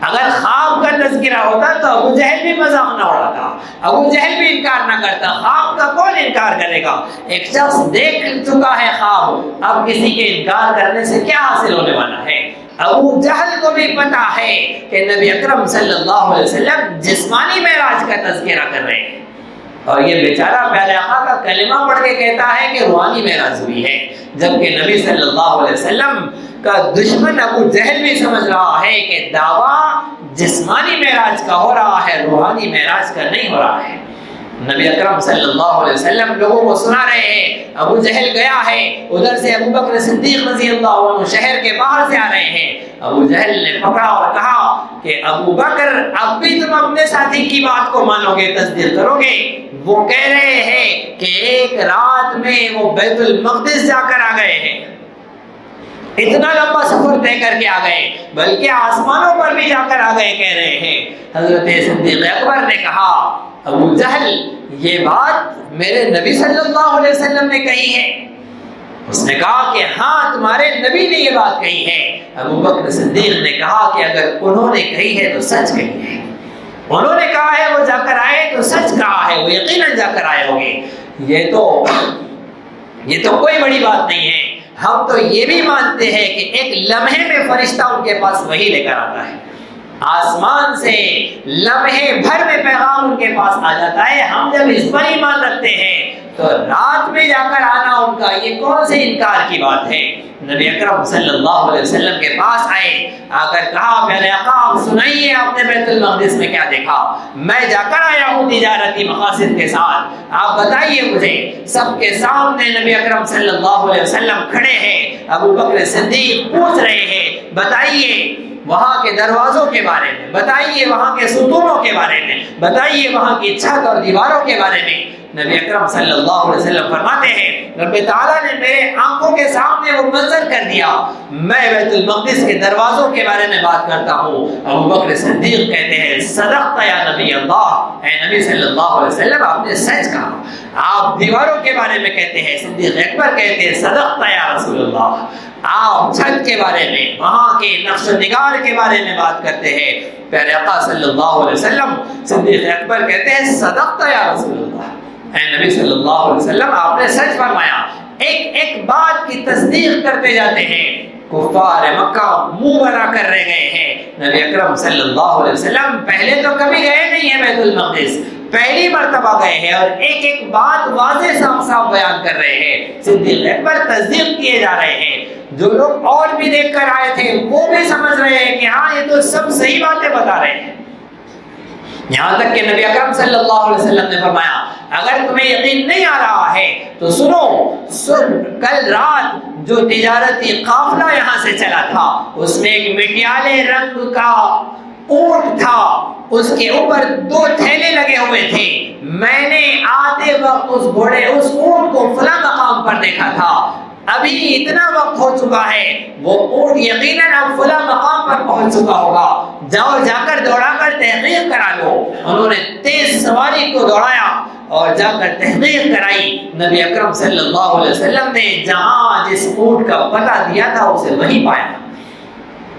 اگر خواب کا تذکرہ ہوتا تو ابو جہل بھی مذاق نہ اڑاتا, ابو جہل بھی انکار نہ کرتا. خواب کا کون انکار کرے گا؟ ایک شخص دیکھ چکا ہے خواب, اب کسی کے انکار کرنے سے کیا حاصل ہونے والا ہے؟ ابو جہل کو بھی پتا ہے کہ نبی اکرم صلی اللہ علیہ وسلم جسمانی معراج کا تذکرہ کر رہے ہیں, اور یہ بیچارہ پیارے آقا کا کلمہ پڑھ کے کہتا ہے کہ روحانی معراج ہوئی ہے, جبکہ نبی صلی اللہ علیہ وسلم کا دشمن ابو جہل بھی سمجھ رہا ہے کہ دعویٰ جسمانی معراج کا ہو رہا ہے, روحانی معراج کا نہیں ہو رہا ہے. نبی اکرم صلی اللہ علیہ وسلم لوگوں کو سنا رہے ہیں. ابو جہل گیا ہے, ادھر سے ابو بکر صدیق رضی اللہ عنہ شہر کے باہر سے آ رہے ہیں. ابو جہل نے پکڑا اور کہا کہ ابو بکر اب بھی تم اپنے ساتھی کی بات کو مانو گے, تصدیق کرو گے؟ وہ کہہ رہے ہیں کہ ایک رات میں وہ بیت المقدس جا کر آ گئے ہیں, اتنا لمبا سفر طے کر کے آ گئے, بلکہ آسمانوں پر بھی جا کر آ گئے کہہ رہے ہیں. حضرت صدیق اکبر نے کہا ابو جہل یہ بات میرے نبی صلی اللہ علیہ وسلم نے کہی ہے؟ اس نے کہا کہ ہاں تمہارے نبی نے یہ بات کہی ہے. ابو بکر صدیق نے کہا کہ اگر انہوں نے کہی ہے تو سچ کہی ہے, انہوں نے کہا ہے وہ جا کر آئے تو سچ کہا ہے, وہ یقیناً جا کر آئے ہوں گے. یہ تو کوئی بڑی بات نہیں ہے. ہم تو یہ بھی مانتے ہیں کہ ایک لمحے میں فرشتہ ان کے پاس وحی لے کر آتا ہے, آسمان سے لمحے بھر میں پیغام ان کے پاس آ جاتا ہے. ہم جب اس پر ایمان رکھتے ہیں تو رات میں جا کر آنا ان کا یہ کون سے انکار کی بات ہے؟ نبی اکرم صلی اللہ علیہ وسلم کے پاس آئے, آ کر کہا میرے آقا آپ سنائیے آپ نے بیت المقدس میں کیا دیکھا؟ میں جا کر آیا ہوں تجارتی مقاصد کے ساتھ, آپ بتائیے مجھے. سب کے سامنے نبی اکرم صلی اللہ علیہ وسلم کھڑے ہیں, ابو بکر صدیق پوچھ رہے ہیں بتائیے وہاں کے دروازوں کے بارے میں, بتائیے وہاں کے ستونوں کے بارے میں, بتائیے وہاں کی چھت اور دیواروں کے بارے میں. نبی اکرم صلی اللہ علیہ وسلم فرماتے ہیں رب تعالیٰ نے میرے آنکھوں کے سامنے وہ منظر کر دیا, میں بیت المقدس کے دروازوں کے بارے میں بات کرتا ہوں. ابو بکر صدیق کہتے ہیں صدقت یا نبی اللہ, اے نبی صلی اللہ علیہ وسلم آپ نے سچ کہا. آپ دیواروں کے بارے میں کہتے ہیں, صدیق اکبر کہتے ہیں صدقت یا رسول اللہ, آپ چھت کے بارے میں وہاں کے نقش و نگار کے بارے میں بات کرتے ہیں. پیارے آقا صلی اللہ علیہ وسلم صدیق اکبر کہتے ہیں صدقت یا رسول اللہ, اے نبی صلی اللہ علیہ وسلم آپ نے سچ فرمایا. ایک ایک بات کی تصدیق کرتے جاتے ہیں. کفار مکہ منہ بنا کر رہ گئے ہیں. نبی اکرم صلی اللہ علیہ وسلم پہلے تو کبھی گئے نہیں ہیں بیت المقدس, پہلی مرتبہ گئے ہیں اور ایک ایک بات واضح صاف صاف بیان کر رہے ہیں. صدیق اکبر تصدیق کیے جا رہے ہیں. جو لوگ اور بھی دیکھ کر آئے تھے وہ بھی سمجھ رہے ہیں کہ ہاں یہ تو سب صحیح باتیں بتا رہے ہیں. یہاں تک کہ نبی اکرم صلی اللہ علیہ وسلم نے فرمایا اگر تمہیں یقین نہیں آ رہا ہے تو سنو, کل رات جو تجارتی قافلہ یہاں سے چلا تھا اس میں ایک مٹیالے رنگ کا اونٹ تھا, اس کے اوپر 2 تھیلے لگے ہوئے تھے. میں نے آتے وقت اس اونٹ کو فلاں مقام پر دیکھا تھا, ابھی اتنا وقت ہو چکا ہے, وہ اونٹ یقیناً اب فلاں مقام پر پہنچ چکا ہوگا, جاؤ جا کر دوڑا کر تحقیق کرا لو. انہوں نے تیز سواری کو دوڑایا اور جا کر تحقیق کرائی. نبی اکرم صلی اللہ علیہ وسلم نے جہاں جس اونٹ کا پتہ دیا تھا اسے وہی پایا.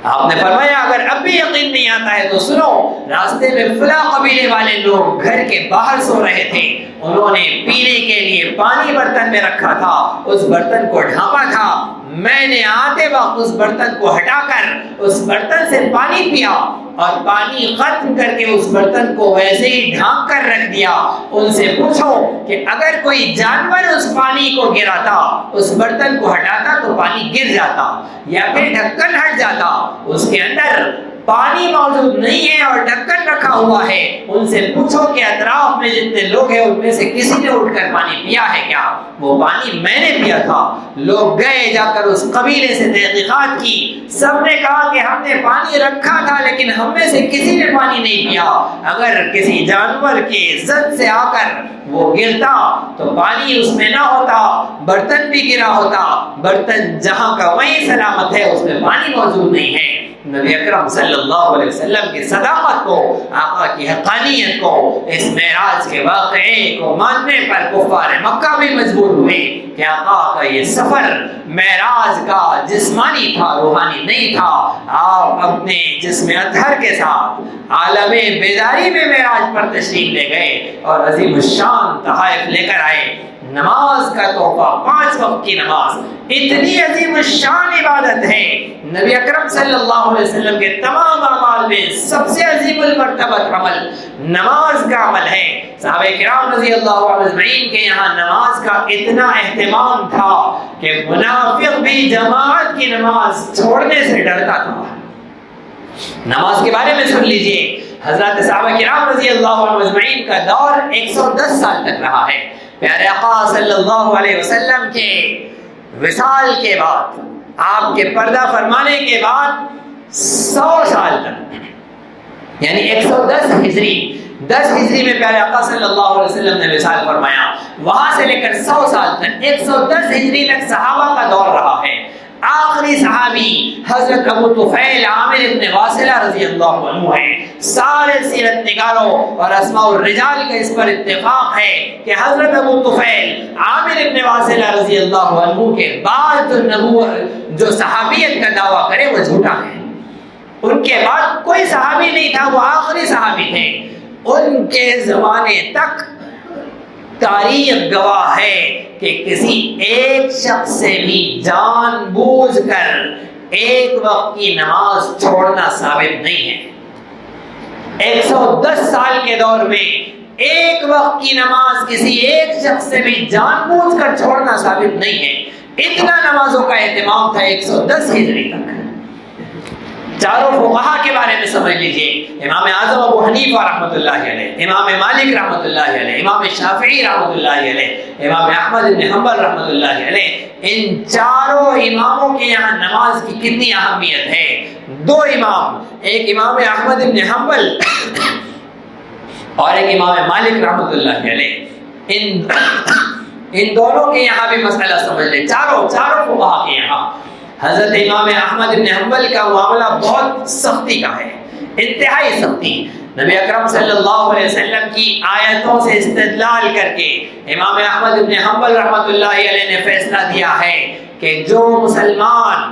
آپ نے فرمایا اگر اب بھی یقین نہیں آتا ہے تو سنو, راستے میں فلاں قبیلے والے لوگ گھر کے باہر سو رہے تھے, انہوں نے پینے کے لیے پانی برتن میں رکھا تھا, اس برتن کو ڈھانپا تھا, میں نے آتے وقت اس برتن کو ہٹا کر اس برتن سے پانی پیا اور پانی ختم کر کے اس برتن کو ویسے ہی ڈھانپ کر رکھ دیا. ان سے پوچھو کہ اگر کوئی جانور اس پانی کو گراتا, اس برتن کو ہٹاتا تو پانی گر جاتا یا پھر ڈھکن ہٹ جاتا, اس کے اندر پانی موجود نہیں ہے اور ڈھکن رکھا ہوا ہے، ان سے پوچھو کہ اطراف میں جتنے لوگ ہیں ان میں سے کسی نے اٹھ کر پانی پیا ہے کیا؟ وہ پانی میں نے پیا تھا۔ لوگ گئے، جا کر اس قبیلے سے تحقیقات کی، سب نے کہا کہ ہم نے پانی رکھا تھا لیکن ہم میں سے کسی نے پانی نہیں پیا۔ اگر کسی جانور کے زد سے آ کر وہ گرتا تو پانی اس میں نہ ہوتا، برتن بھی گرا ہوتا، برتن جہاں کا وہیں سلامت ہے، اس میں پانی موجود نہیں ہے۔ نبی اکرم صلی اللہ علیہ وسلم کی صداقت کو، آقا کی حقانیت کو، اس معراج کے واقعے کو ماننے پر کفار مکہ بھی مجبور ہوئے کہ آقا کا یہ سفر معراج کا جسمانی تھا، روحانی نہیں تھا۔ آپ اپنے جسم اطہر کے ساتھ عالم بیداری میں معراج پر تشریف لے گئے اور عظیم الشان تحائف لے کر آئے۔ نماز کا تحفہ، 5 وقت کی نماز اتنی عظیم الشان عبادت ہے، نبی اکرم صلی اللہ علیہ وسلم کے تمام اعمال میں سب سے عظیم المرتبت عمل نماز کا عمل ہے۔ صحابہ کرام رضی اللہ عنہ اجمعین کے یہاں نماز کا اتنا اہتمام تھا کہ منافق بھی جماعت کی نماز چھوڑنے سے ڈرتا تھا۔ نماز کے بارے میں سن لیجئے، حضرت صحابہ کرام رضی اللہ عنہ اجمعین کا دور 110 سال تک رہا ہے۔ پیارے آقا صلی اللہ علیہ وسلم کے وصال کے بعد، آپ کے پردہ فرمانے کے بعد 100 سال تک، یعنی 110 ہجری، 10 ہجری میں پیارے آقا صلی اللہ علیہ وسلم نے وصال فرمایا، وہاں سے لے کر 100 سال تک 110 ہجری تک صحابہ کا دور رہا ہے۔ آخری صحابی حضرت ابو طفیل عامر ابن واصلہ رضی اللہ عنہ ہیں۔ سارے سیرت نگاروں اور اسماء الرجال کا اس پر اتفاق ہے کہ حضرت ابو طفیل عامر ابن واصلہ رضی اللہ عنہ کے بعد جو صحابیت کا دعویٰ کرے وہ جھوٹا ہے۔ ان کے بعد کوئی صحابی نہیں تھا، وہ آخری صحابی تھے۔ ان کے زمانے تک تاریخ گواہ ہے کہ کسی ایک شخص سے بھی جان بوجھ کر ایک وقت کی نماز چھوڑنا ثابت نہیں ہے۔ 110 سال کے دور میں ایک وقت کی نماز کسی ایک شخص سے بھی جان بوجھ کر چھوڑنا ثابت نہیں ہے۔ اتنا نمازوں کا اہتمام تھا 110 ہجری تک۔ چاروں فقہا کے بارے میں سمجھ لیجئے، امام اعظم ابو حنیفہ رحمۃ اللہ علیہ، امام مالک رحمۃ اللہ علیہ، امام شافعی رحمۃ اللہ علیہ، امام احمد بن حنبل رحمۃ اللہ علیہ، ان چاروں اماموں کے یہاں نماز کی کتنی اہمیت ہے۔ 2 امام، ایک امام احمد بن حنبل اور ایک امام مالک رحمۃ اللہ علیہ، ان دونوں کے یہاں بھی مسئلہ سمجھ لیں، چاروں فقہا کے یہاں۔ حضرت امام احمد بن حنبل کا معاملہ بہت سختی کا ہے، انتہائی سختی۔ نبی اکرم صلی اللہ علیہ وسلم کی آیتوں سے استدلال کر کے امام احمد بن حنبل رحمۃ اللہ علیہ نے فیصلہ دیا ہے کہ جو مسلمان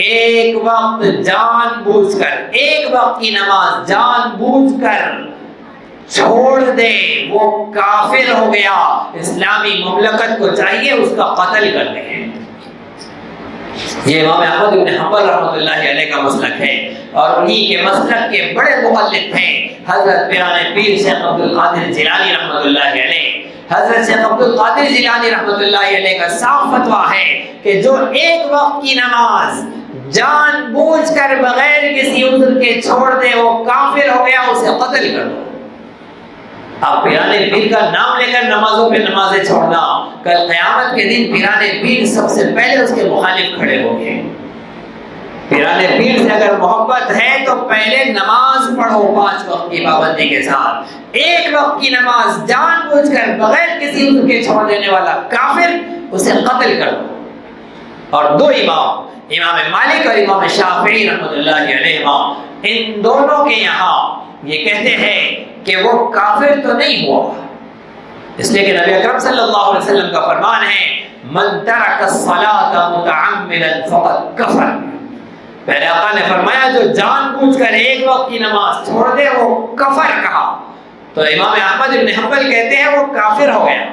ایک وقت جان بوجھ کر، ایک وقت کی نماز جان بوجھ کر چھوڑ دے وہ کافر ہو گیا۔ اسلامی مملکت کو چاہیے اس کا قتل کر دے۔ یہ امام احمد بن حنبل رحمۃ اللہ علیہ کا مسلک ہے، اور انہی کے مسلک کے بڑے مخالف ہیں حضرت پیران پیر شیخ عبد القادر جیلانی رحمۃ اللہ علیہ۔ حضرت شیخ عبد القادر جیلانی رحمۃ اللہ علیہ کا صاف فتویٰ ہے کہ جو ایک وقت کی نماز جان بوجھ کر بغیر کسی عذر کے چھوڑ دے وہ کافر ہو گیا، اسے قتل کر دو۔ آپ پیران پیر کا نام لے کر نمازوں پہ نمازیں چھوڑنا، کل قیامت کے دن پیران پیر سب سے پہلے اس کے مخالف کھڑے ہوں گے۔ پیران پیر سے اگر محبت ہے تو پہلے نماز پڑھو 5 وقت کی پابندی کے ساتھ۔ ایک وقت کی نماز جان بوجھ کر بغیر کسی عذر کے چھوڑ دینے والا کافر، اسے قتل کر دو۔ اور 2 امام، امام مالک اور امام شافعی رحمۃ اللہ علیہ، ان دونوں کے یہاں یہ کہتے ہیں کہ وہ کافر تو نہیں ہوا، اس لیے کہ نبی اکرم صلی اللہ علیہ وسلم کا فرمان ہے من ترک الصلاۃ متعمدا فقد کفر۔ پہلے آقا نے فرمایا جو جان بوجھ کر ایک وقت کی نماز چھوڑ دے وہ کفر کہا، تو امام احمد بن حنبل کہتے ہیں وہ کافر ہو گیا۔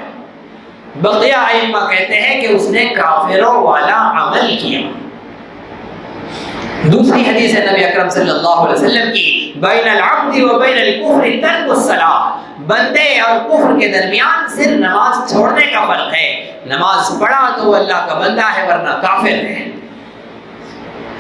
بقیہ ائمہ کہتے ہیں کہ اس نے کافروں والا عمل کیا۔ دوسری حدیث ہے نبی اکرم صلی اللہ علیہ وسلم کی، بین العبد و بین الکفر ترک الصلاۃ، بندے اور کفر کے درمیان صرف نماز چھوڑنے کا فرق ہے۔ نماز پڑھا تو وہ اللہ کا بندہ ہے ورنہ کافر ہے۔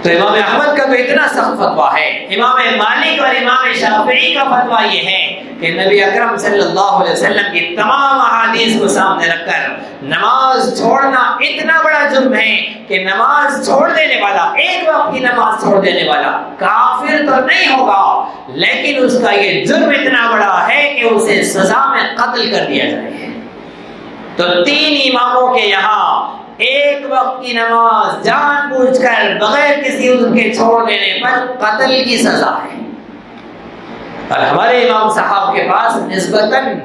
تو امام احمد کا تو اتنا سخت فتویٰ ہے، امام مالک اور امام شافعی کا فتویٰ یہ ہے کہ نبی اکرم صلی اللہ علیہ وسلم کی تمام احادیث کو سامنے رکھ کر نماز چھوڑنا اتنا بڑا جرم ہے کہ نماز چھوڑ دینے والا، ایک وقت کی نماز چھوڑ دینے والا کافر تو نہیں ہوگا، لیکن اس کا یہ جرم اتنا بڑا ہے کہ اسے سزا میں قتل کر دیا جائے۔ تو 3 اماموں کے یہاں ایک وقت کی نماز جان بوجھ کر بغیر کسی عذر کے چھوڑ دینے پر قتل کی سزا ہے۔ اور ہمارے امام صاحب کے پاس نسبتاً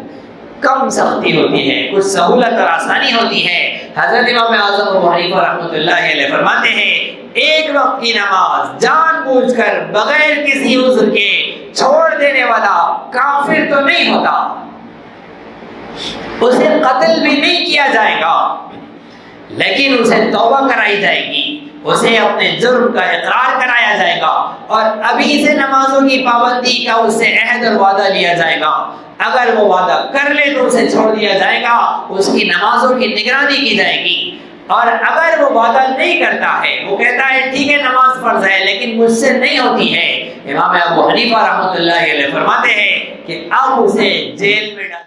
کم سختی ہوتی ہے، کچھ سہولت اور آسانی ہوتی ہے۔ حضرت امام اعظم ابو حنیفہ رحمۃ اللہ علیہ فرماتے ہیں ایک وقت کی نماز جان بوجھ کر بغیر کسی عذر کے چھوڑ دینے والا کافر تو نہیں ہوتا، اسے قتل بھی نہیں کیا جائے گا، لیکن اسے توبہ کرائی جائے گی، اسے اپنے جرم کا اقرار کرایا جائے گا، اور ابھی سے نمازوں کی پابندی کا اس سے عہد اور وعدہ لیا جائے گا۔ اگر وہ وعدہ کر لے تو اسے چھوڑ دیا جائے گا، اس کی نمازوں کی نگرانی کی جائے گی، اور اگر وہ وعدہ نہیں کرتا ہے، وہ کہتا ہے ٹھیک ہے نماز فرض ہے لیکن مجھ سے نہیں ہوتی ہے، امام ابو حنیفہ رحمۃ اللہ علیہ فرماتے ہیں کہ اب اسے جیل میں ڈال